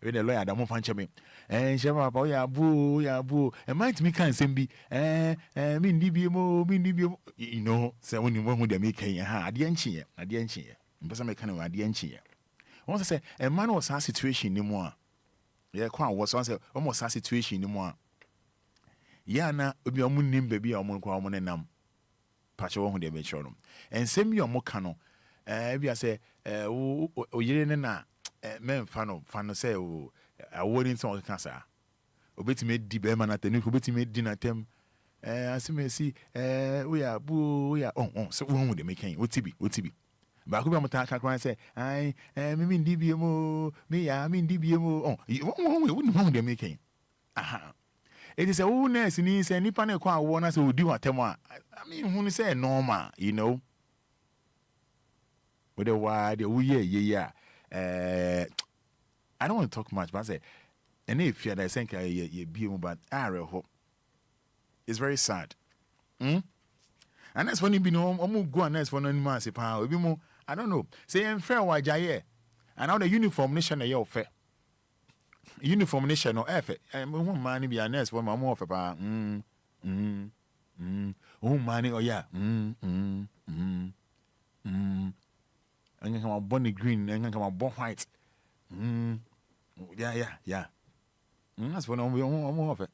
S1: we the lawyer da mo fa nchem shiraba papa ya bu e might me kan nsem bi me ndi bi mo you know say when you want dem kan ha ade anchi ye mpesa me kan ade anchi ye won say a man was a situation ni mo a ye kwa was say almost a situation ni mo a ya na obi omu nim baby a omu kwa omu nenam pache wo hu de be choro ensem yi omu ka no bia say o yire ne na men fa no say o awori nso o ka sa obetime di be ma na tani obetime di na tem asimesi we ya bu ya so wo hu de me kan otibi ba ko bi am ta kakran say ai me ndi bi mo me ya me ndi bi mo wo hu de me kan aha it is a nurse ni say nipa na kwa wo na say odi watem a I mean who say normal you know but the why the yeah I don't want to talk much but I say and if you that think you be but hope it's very sad and that's when you be no go and that's for no man say pa obi mo I don't know say en fair wa jaye and now the uniform nation na your fair uniform nation no efe who man be a nurse for my more for pa oh man oh yeah and come bonny green and come bon white yeah that's for no more of it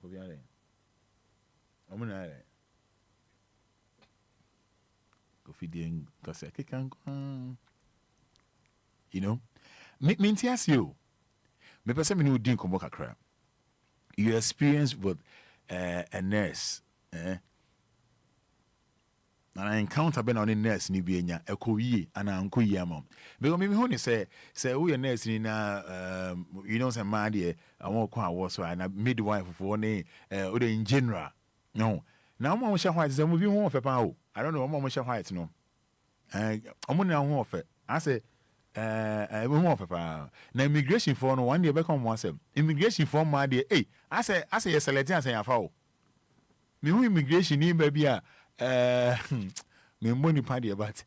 S1: Obia le omuna le go feeding cause I can you know me you me person me no din komo kakra you experience with a nurse and I encounter ben on a nurse ni bi enya ekowie ana anko yi amam because me hu ni say we nurse ni na you know say man there I won kwa wo so na midwife for ne o de in general no na mo sha white say mo bi hu ofe pa o I don't know mo sha white no omo na hu ofe I say we hu ofe pa na immigration for no one day be come one say immigration for ma there I say you select and say ya fa o me hu immigration ni ba bia me money party but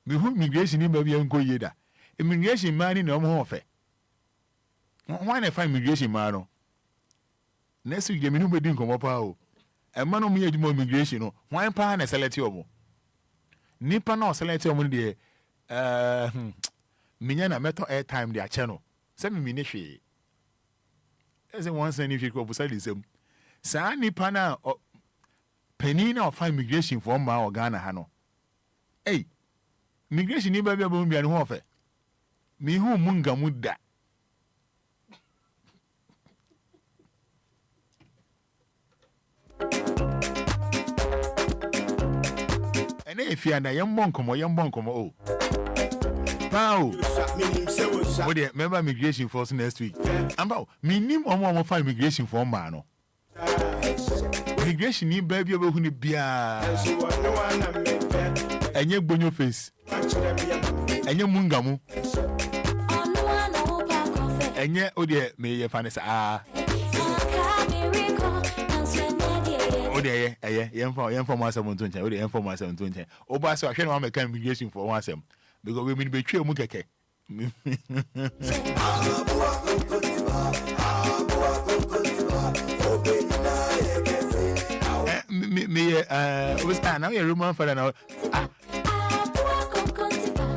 S1: me who immigration in baby enko yeda immigration man na omo ofe why na find immigration man no next week me no be din komo pa o e man no me edimo immigration no why pa na select omo nipa na select omo de minya na meto airtime de a channel say me ni hwe e say one say ni hwe ko busa disem sa nipa na penina of immigration for ma or Ghana ha no immigration ni ba bia bo bia ne ho ofe mi hu munga muda ene efia na yembon komo o pao o de member immigration force next week amba minim omo fa immigration for ma no immigration ni baby obehu ni bia enye gbonyo face enye mungamu enye odie me ye fanisa What the inform us on 20, what the inform us on 20. Oba so I shall make immigration for one sem because we mean be true mukeke. We stand now your room for now. I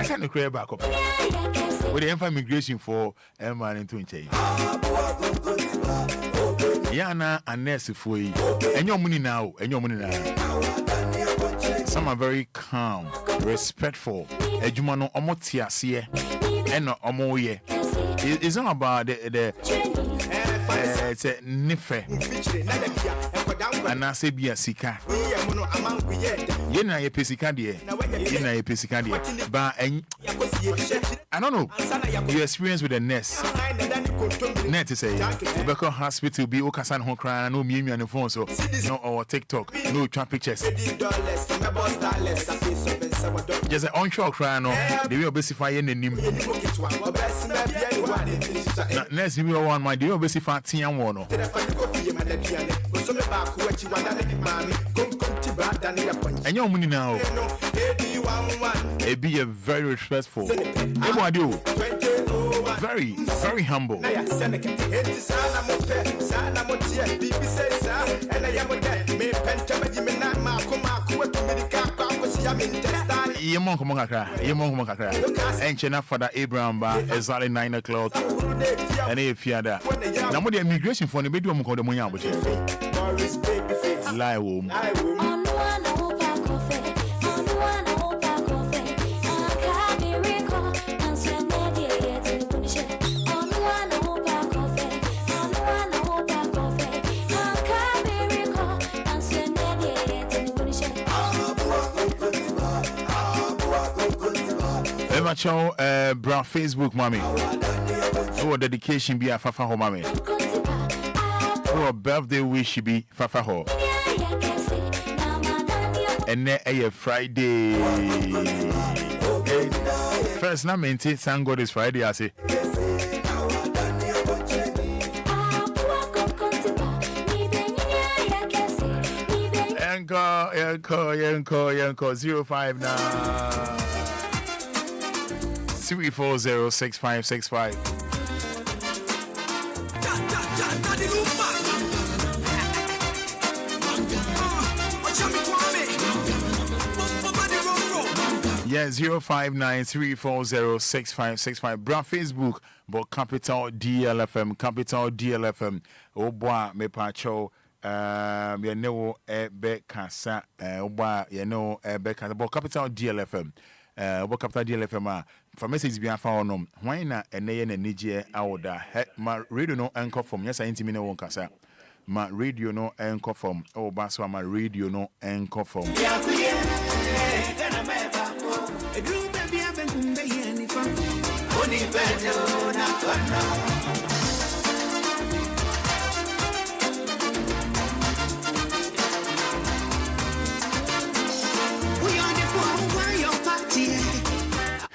S1: can't create back up. With the inform immigration for man in 20. Yana and nurse for you. And your money now, Some are very calm, respectful. Ejumano omotiasie eno omoye. It's not about the it's a nife. Anase bia sika. Yena ye pesika de. But I don't know. You experience with the nurse. Net to say, Rebecca Hospital be Okasan Hon crying, no me on the phone, so no or TikTok, no trap pictures. Just an onshore crying, no, they will specify in the name. Next, you will want my deal, specify Tian Wono. And your money now, it be a very respectful. Everyone do. Very, very humble. Fada Abraham exactly 9 o'clock. And if you are there, now the immigration for the medium called the money lie home. Bra Facebook mommy. Oh, dedication be a fafa ho mommy. Oh, birthday wish be fafa ho. And then a Friday. First, now maintain thank God it's Friday. I say. Yanko 059 3406565. Yeah, 05934065565. Bra Facebook, but capital DLFM. Oh boy, me pacho. You know, Bekasa. Oba, you know, Bekasa. But capital DLFM. What capital DLFM? For message be found. Why not? And they and Niger Aoda. My radio no anchor from. Yes, I intimate one casa. My radio no anchor from. Oh, Baswa, my radio no anchor from.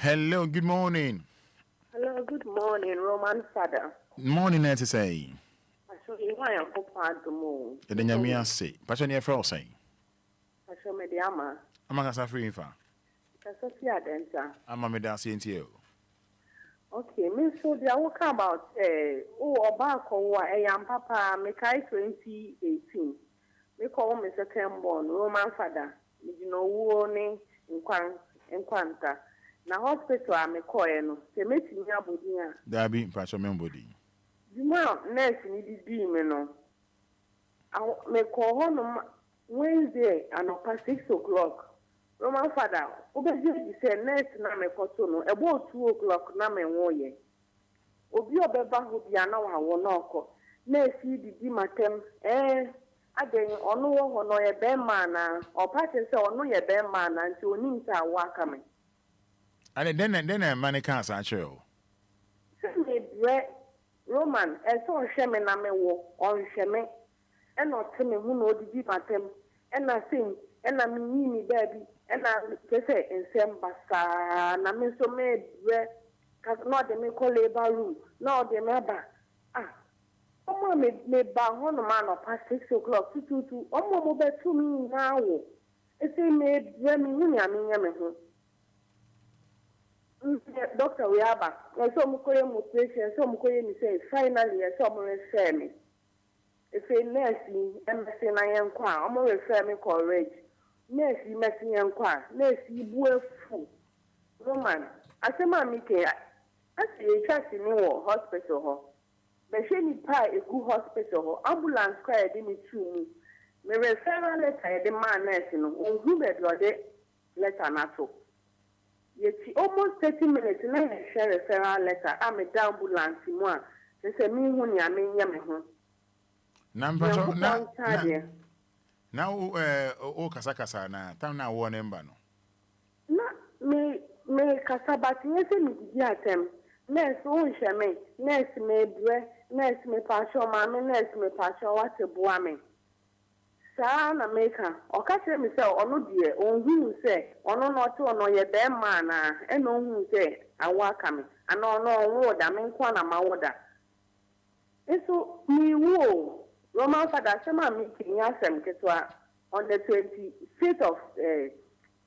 S1: Hello, good morning.
S5: Hello, good morning, Roman Fada.
S1: Morning, to say.
S5: So you want to go part the moon.
S1: The Yamia say, Passion your frost say.
S5: I show me the ama.
S1: I'm a free fa.
S5: Sophia Denta.
S1: I'm a medicine to you.
S5: Okay, me so they are talking about Obako, a young papa, me kai 2018. Me call me second born, Roman Fada. You know, warning in Quanta. Na hospital a me call no se metimi abodi a
S1: da bi pacho me body
S5: juma nurse ni di me no me call ho no Wednesday anopa 6 o'clock Roman Fada obeje di say nurse na me koto no about 2 o'clock na me woye obi obeba ho bia na wa wo na oko nurse di matem again ono wo ho no ye be man na opa che say ono ye be man na nti onim ta wa aka me.
S1: And then money can't actually.
S5: Roman, and so shame na me wo on shame, and not tell me who know the deep at them, and I sing, and I mean me baby, and I say in same basa, and I mean so made bread, cause not the me call labor room, no the member. Ah, oh no me ba ho no man past 6 o'clock to omo mo betu mi na wo ese me bra mi hu nya me ho doctor we aba so mo koye mo patient so mo koye mi say finally so mo refer me ese nurse embassy na yen kwa omo refer me courage nurse embassy yen kwa nurse ibu efu woman asema mi ke ase ye trust ni wo hospital ho be ni pa a good hospital ho ambulance kwa de mi tu me referral letter de man nurse no onhu be de letter na to yeti almost 30 minutes na share referral letter am the ambulance mu a se mi hu ni ame nya me ho
S1: number now o kasa na tam na wo number no
S5: na me kasa bat yese mi di atem nurse o nheme nurse me bre nurse me pasho ma me nurse me pasho what boa me sa na meka o ka se mi se onu die onhu se onu no te ono ye be ma na e no onhu se awa ka me ana ono onwo da me nkwa na mawoda eso mi wo Roman Fada sema mi kinya sem ketwa on the 26th of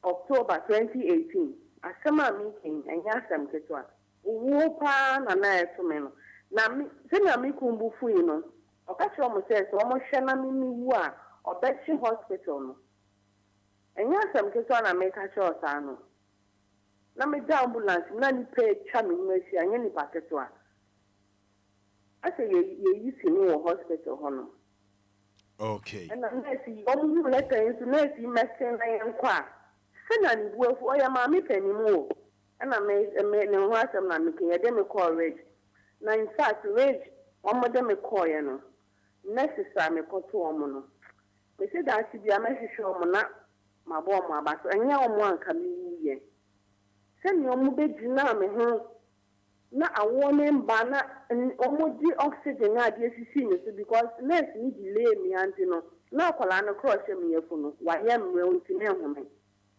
S5: October 2018 asema mi kin enya sem ketwa wo pa na na eto me no na mi se na mi kumbu fu yi no o ka che o mo se so mo hwe na mi wu a Obia hospital no enya sem ketwa na me ka che o sa no na me da ambulance na ni pe twa me nwasi anya ni paketwa ase ye yisi ni wo hospital ho no
S1: okay
S5: and nurse omu letter into nurse medicine na yankwa se na ni buafu o ya ma me panimu na me ne ho asem na me kin de me call rage na in fact rage omo de me call ye no nurse sa me koto omo no me se da ti bia me hwehwe omo na mabo omo abaso enya omo anka me ye se ni omo be gina me ho na awone mba na omoji oxygen na de sisi ni so because nurse ni delay mi anti no na akwala no cross mi yafu no wa ye mwe onti na ehome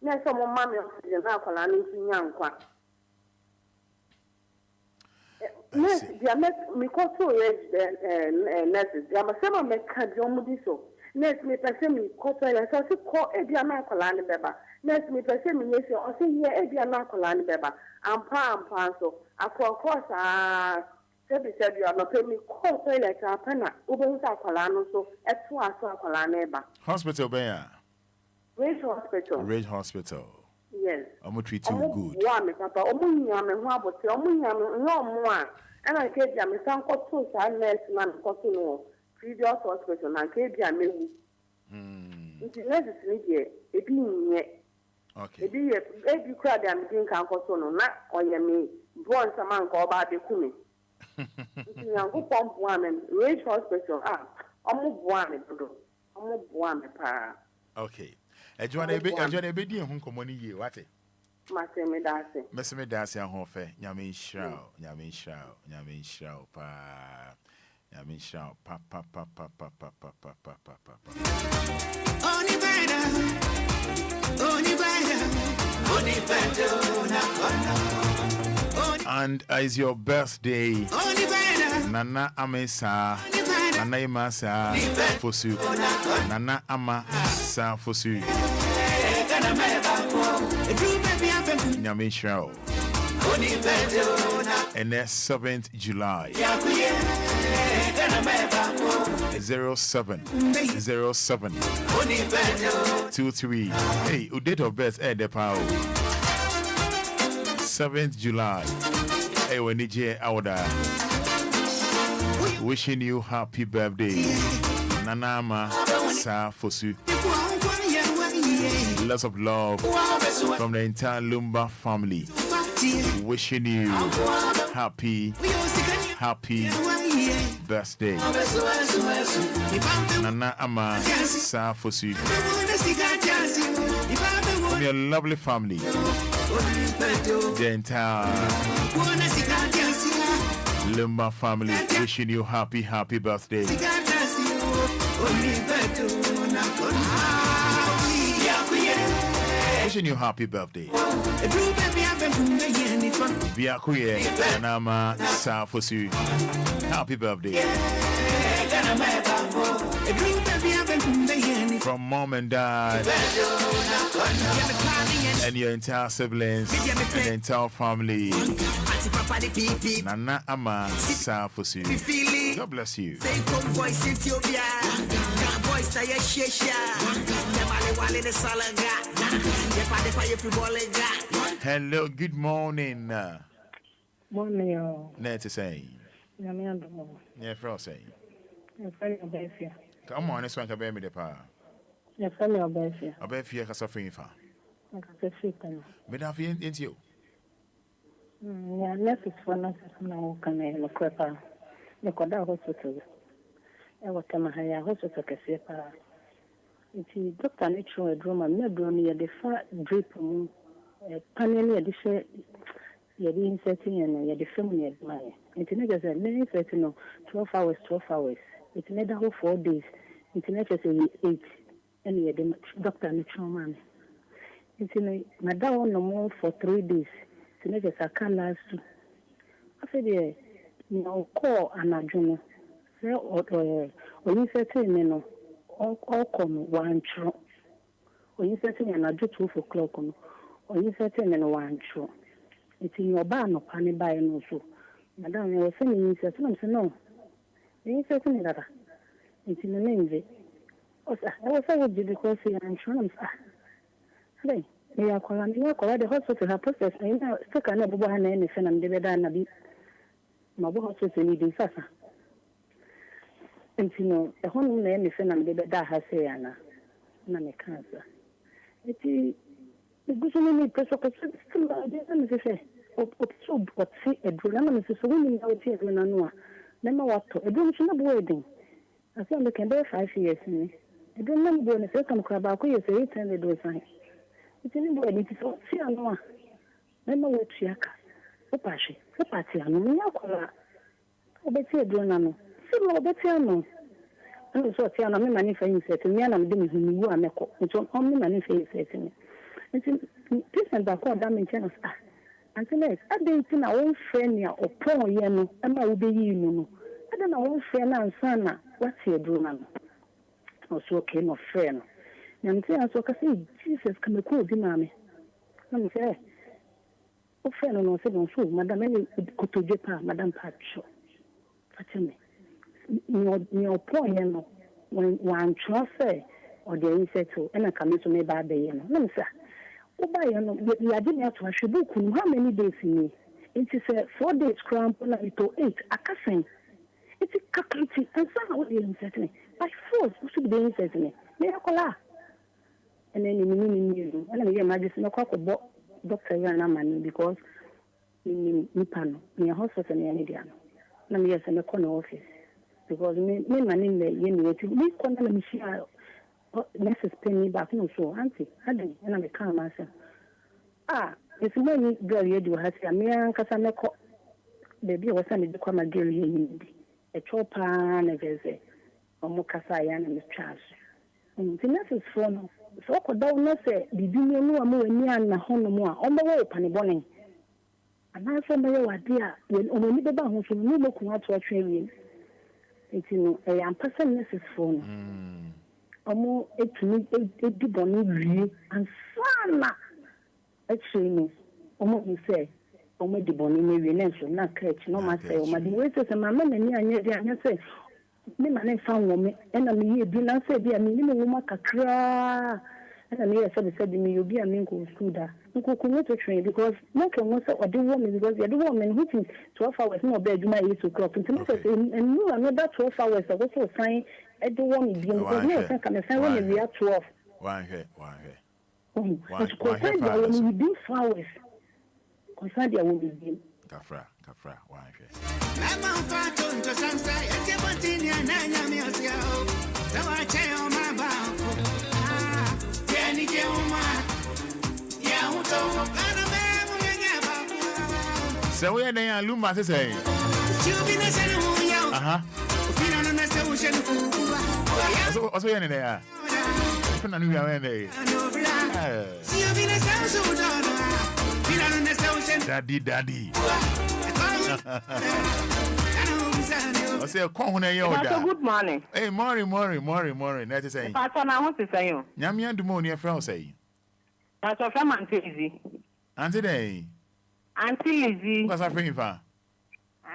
S5: na so mo ma me oxygen na akwala no ntinya nkwa nurse dia me ko to nurse dia ma sama me ka di omudi so nurse me pese mi ko to ya so ko e dia na akwala no beba nurse me pese mi yesi o se ye e dia na akwala no beba ampa so akwa said you are not paying me call toilet apana ubenza akwala no so etu aso akwala na eba
S1: hospital beya
S5: Rage Hospital yes
S1: I'm treat you good
S5: wa me papa omunya me ho abote omunya me no mo a ana ke dia me san ko to sa nurse na ko to no previous hospital na ke dia mewu nti nurse ni die ebi nye
S1: okay
S5: ebi kura dia me din kan ko to no na oye me born saman ko ba de kumi nyango pompo amen Rage Hospital omo boa me dodo omo boa me pa
S1: okay ejwana ebe di ehun komo ni ye wate
S5: maseme dase
S1: ahon fe nyame nhyira pa nyame nhyira pa
S15: Oni beda na kono
S1: and as your birthday Nana Amesa Nana Imasa Fosu Nana Ama Sa Fosu Nyame Show and the 7th July 07/07/23 hey who date of birth the power 7th July hey when DJ Awda wishing you happy birthday Nanama Sa Fosu lots of love from the entire Lumba family wishing you happy birthday Nana Ama Sa Fosu from your lovely family the entire Lumba family wishing you happy birthday wishing you happy birthday Biakuye Nanama Sa Fosu happy birthday From mom and dad and your entire siblings and the entire family. Nana Ama Safosu. God bless you. Hello, good morning.
S8: Morning.
S1: Net say. Yeah, Fro say. Come on, this one can bear me the power.
S8: Your family of Belfia.
S1: I bet you are suffering for.
S8: I can say frequently.
S1: But have you into you?
S8: Yeah, nurses for nurses now can I look up the Koda hospital. I was a Mahaya hospital. It's Dr. Natural Drama, Nebro near the far drip, panel edition. You're being setting and you're the family at my. It's never a many 12 hours, 12 hours. It's never whole 4 days. It's never 8. And you're the doctor natural man. It's in my down no more for 3 days. It's never a car last. I said, no call and a journal. Or you setting, you know, all come one true. Or you setting and I do 2 o'clock. Or you setting and one true. It's in your barn of honey by and also. Madame, you were saying, you said, no. You said, it's in the name. I was saying because I'm sure I'm they are calling the hospital have process. I know still cannot go on anything and they done a bit. My hospital needing Sasa. And you know, the home anything and they that has say, Anna. None cancer. It is the good many person still, I didn't say. So, but see a drone, so women out here when I know. Never what to a drone should not be wedding. I think they can bear 5 years in me. I don't know when the second crab, I could say 800 do sign. It's in the way it is all see and one. Never wait to Yaka. Opashi, Opati, and Yakola. Obetia Dronano. See, Obetiano. And so Tiana, me manifesting said to me, and I'm doing who you are, Meko. It's only manifesting to me. It's in this and that called damn channels. Until I didn't our own friend or poor yano, and I will be you. I don't know, friend and son, what's your Dronano? Also, okay, no friend. I'm saying, so I say, Jesus, can be cool, Mammy. I'm saying, oh, friend, no, said, no, so, Madame, go to Japan, Madame Pacho. Fatime. No poor, you know, when one transfer or the insect, and I come to me by the year. No, sir. Oh, by you know, I didn't have to ask you, how many days in me? It is 4 days cramp, and 8. I can't say. It's a calculating, and some of the insect. By force, you should be insect me. Miracle. And then you and then imagine no cock about Dr. Yana because in Nipano, near hospital near Indiana. And yes, in the corner office. Because me man in the university, we can't let me share nurses pay me back, no, so, auntie, hadn't, and I'm a calm myself. It's many girl you do has a mere Casaneko. Baby was sending to come a girl in a chopa and a visit, or Mocasayan and the trash. And the nurses phone. So I don't know, say, the dinner more near and a home more on the way, Penny Bonnie. And I said, my dear, when only the bounce will no look out to a train. It's in a young person nurse's phone. More it to me, it did bonnie and sana. Actually, almost you say, almost the bonnie may not catch no myself. My waiters and my men and say, me man found woman, and I mean, you did not say, dear, me, woman, cry. And I mean, I said, me, you'll be a mingle scooter. You could commit to train because no can want to do woman because the other woman who is 12 hours more bed, you might 8 o'clock. And you are not that 12 hours. I also sign at the one because no one can sign when we are 12.
S1: One here.
S8: It's concerned that when we do flowers, concerned that when we do.
S1: Kafra, one here.
S15: I'm on Faton to Sunset, and Sebastian and Yamia. So I tell my bow. Jenny Joma.
S1: So we are there, Lumba to say. Also, you're in there. Daddy. I say, come on,
S10: good morning.
S1: Hey, Mori. That is saying.
S10: Pastor, I want to say you.
S1: Nyamian do money, friend say.
S10: Pastor, from Auntie Lizzie.
S1: Auntie Day.
S10: Auntie Lizzie.
S1: What's happening, fa?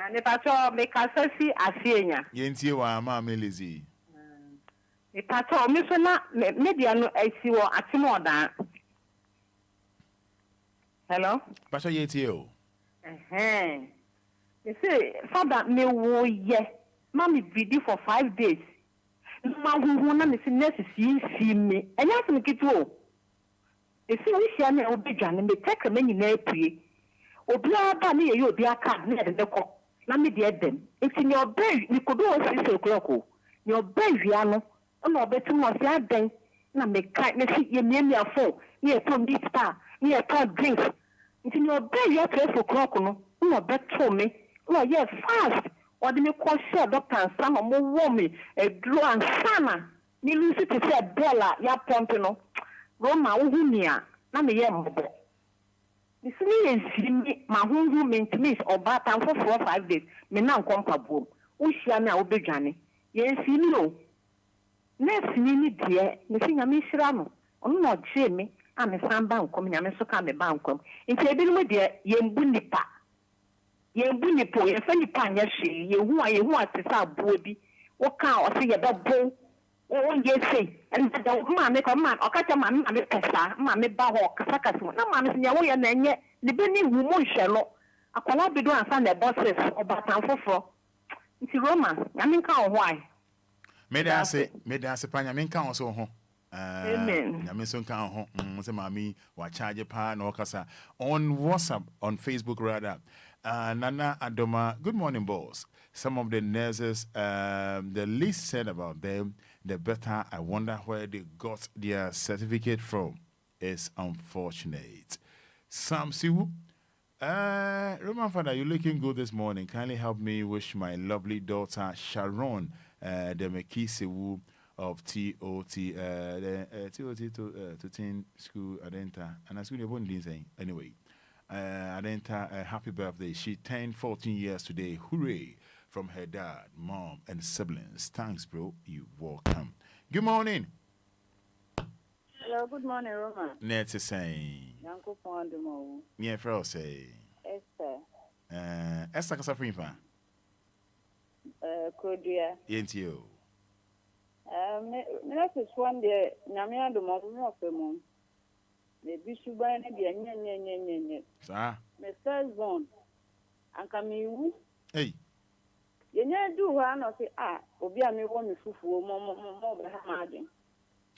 S10: And the pastor make us see a senior.
S1: Yentie wa Mamma Lizzie.
S10: The pastor, Miss Media, I see what at more than. Hello?
S1: Pastor Yetio.
S10: You say, Fada, me wo ye. Mommy video for 5 days. Ma who na me see see me. And you me kitu. You see we share me obedwan me take me nyina apue. Obia ba ne ye obia ka na de ko. Na me de dem. Enti ne obey ni kodo o 6 o'clock o. Ne obey wia no. Na obetu mo se aden. Na me kai me see ye me afo. Ne to meat spa. Ne to drinks. Enti ne obey wia 12 o'clock no. Na obetu me. No, yes, fast. Or the me call share doctor and some more woman, a draw and sana. Me lose it to say Bella, ya pompino. Roma, Uhumia, Nami Yambo. This me is me, my home maintenance or bat and for 4 or 5 days. Me now come for boom. Ushana will be Johnny. Yes, you know. Next minute, dear, missing a misramo. On not Jimmy, I'm a fan bank coming, I'm a so come a bank. In table with dear, Yembunipa. Yembu nipo yefa nipa anya hwe yehu atesa abobi wo ka o se ye bebo wo ye sei and da ma me ko ma o ka cha ma me pesa ma me ba ho kasa kasa na ma me nya wo ye na enye ne be ni hu mo hwe no akwala bido ansa na bosses obatan foforo nti Roma nya me ka ho ai
S1: me da se pa nya me ka ho so ho
S10: amen
S1: nya me so ka ho se ma mi wa charge pa na o kasa on WhatsApp on Facebook rather. Nana Adoma, good morning, boss. Some of the nurses, the least said about them, the better. I wonder where they got their certificate from. It's unfortunate. Sam Siwu, Roman Fada, you're looking good this morning. Kindly help me wish my lovely daughter Sharon, the Meki Siwu of TOT, to teen school Adenta, and I school you won't say anyway. Adenta, happy birthday. She turned 14 years today. Hooray from her dad, mom, and siblings. Thanks, bro. You welcome. Good morning.
S22: Hello, good morning, Roman.
S1: Net's saying.
S22: Yanko Pondemo.
S1: Yeah, Fro say.
S22: Esther.
S1: Esther Casafrifa.
S22: Kodia.
S1: Yentio.
S22: Next one day, Namia do Mom. The bishop by any
S1: sir.
S22: Mr. Zone. And come you.
S1: Hey.
S22: You never do one of the Obia me one fufu, more margin.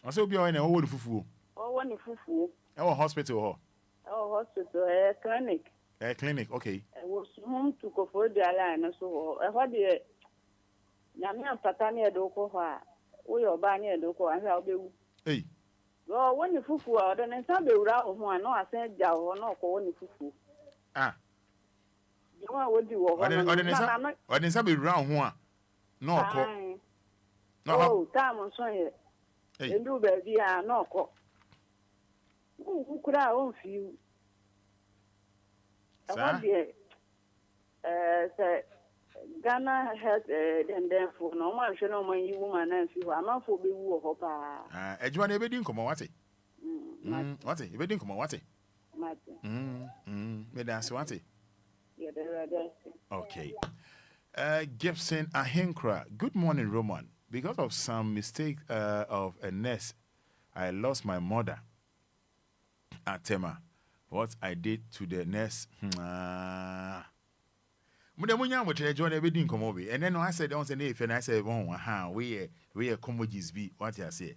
S1: I say Obia in a whole fufu.
S22: Oh, one fufu.
S1: Oh, hospital.
S22: Oh, hospital, a clinic.
S1: A clinic, okay.
S22: I was home to go for the line, so I had the Yamia Patania doko, we are buying a doko, and I'll be. Hey. Oh, when you fufu, then I said, one, no, I said, Jaw, no, for one fufu.
S1: Ah.
S22: You know what do you want?
S1: Or then somebody round one. No,
S22: no, time on Sunday. And do baby, no, who could I own for you? I want the Ghana has then for no one should know when you woman and you are not for be woo of her.
S1: Edgewan, ever didn't come on what it? What it? Ever didn't come on what it? May that's what it? Okay. Gibson Ahinkra, good morning, Roman. Because of some mistake of a nurse, I lost my mother at Tema. What I did to the nurse, and then I said, don't say if and I said, oh, we are commodities be what I say.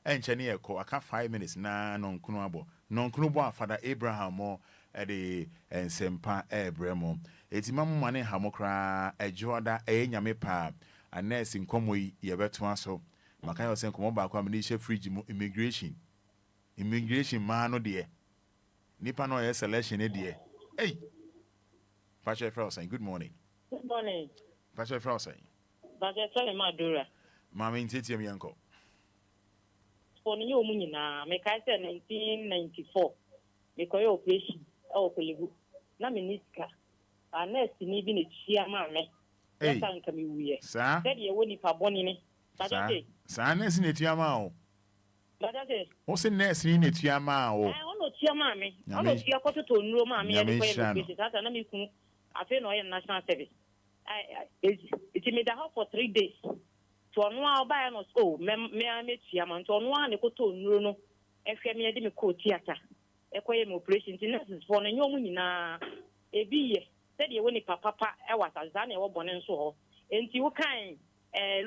S1: And Chania call I can't 5 minutes na non kunabo. Non kunubo Fada Abraham more at the and Sempa Abramo. It's Mamma Money Hamokra, a Joda, a Yamepa, a nurse in Comwe, Yabetuan so. Makayo sent come back combination fridge immigration. Immigration man, oh dear. Nippano selection, dear. Hey. Patrick Frosting, good morning.
S22: Good morning.
S1: Patrick Frosting.
S22: Patrick Madura.
S1: Mammy Titi Mianco.
S22: For you, Munina, make I say 1994. Make your operation. Oh, Peligu. Naminiska. A nest in even a chia mammy.
S11: Yes, I'm coming here.
S1: Sir?
S11: Said you won't be bonny.
S1: Sir, next in it, Yamao. What's the next in it, Yamao?
S11: I want to see your mammy. I want to see your quarter to no mammy. I feel no national service. It's made a house for 3 days. To one buy no school, may I meet Yaman to one go to Nuno, FM Medical Theatre. Equine operations in essence for a young na a bee. Said you win papa, I was a Zania or Bon and so. And you kind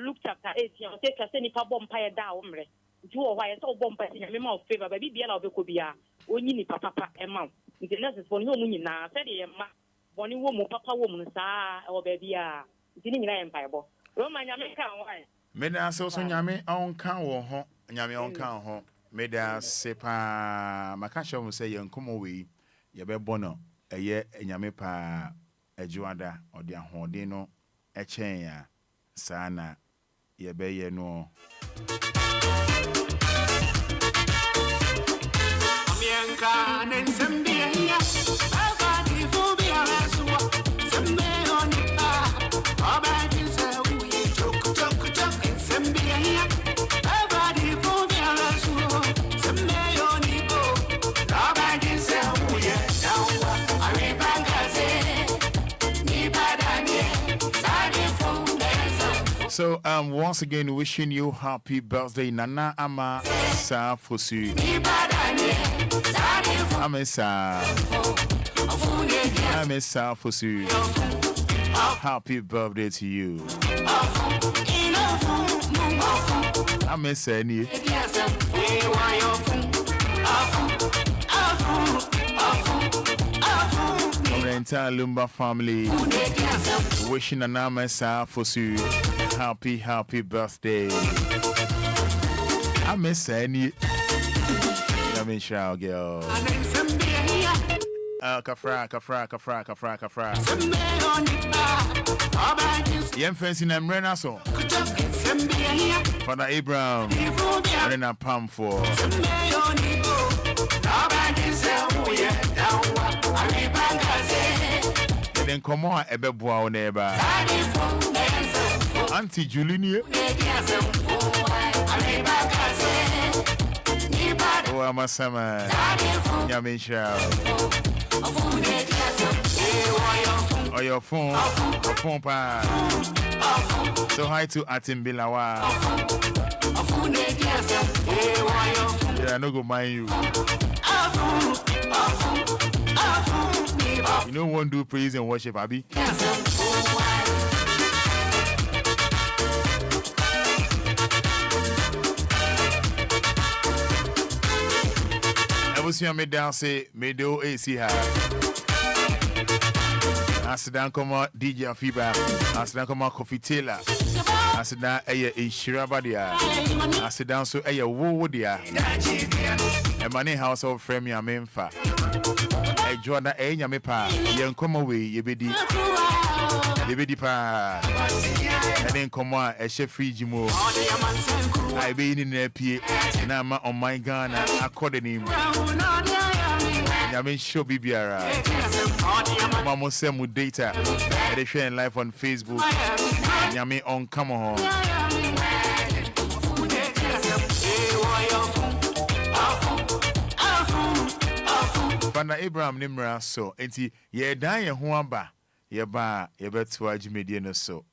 S11: looked chapter 8, you take a semi bompire down. You are why I saw bompire in a mouth favor, baby, be allowed to be a only papa and mouth. It's a necessary for no money now, said a Bonnie woman, papa woman, sir, or baby, didn't empire. Roman American wine.
S1: Meda so nyame on kan wo ho nyame on kan ho meda sepa makasha mo say yankomo we ye be bono eye nyame pa ajuada ode ahode no echen ya sana ye be ye no
S15: Amienka nensembia ya afadi fubia raswa sembe onika abadi se uye chok sembia ya afadi fubia raswa sembe oniko abadi se uye dawa aribangaze ni badanie sadi fundesa.
S1: So once again wishing you happy birthday Nana Ama Sa Fosu. Amesa Fosu. Happy birthday to you. Amesa ni. From the entire Lumba family, wishing Nana Amesa Fosu happy birthday. Amesa ni. Let me shout, girl. Kafra. Yem fancy na mrena so. Fada Abraham. Rena Pam for. Then come on, ebeboa o neba. Auntie Julinia. Oh, I'm a summer. Yamisha. Oh, your phone pa. So hi to Atim Bilawa. Yeah, I no go mind you. You know one do praise and worship, Abby. I me down say me do AC ha. Asidan come DJ Fiba. Asidan come Coffee Taylor. Asidan eye Inshira Badia. Asidan so eye wo dia. E money house of frame ya memfa. E joda e nyame pa. Ye nkoma we ye bedi. Ye bedi pa. E den koma e she free mo. I be in the pie. Na ma on my Ghana according Yami show Bibiara. Mama say mu data. They share live on Facebook. Yami on come on. Fada Abraham Nimra so. Enti ye dan ye ho aba. Ye ba ye beto ajimedie no so.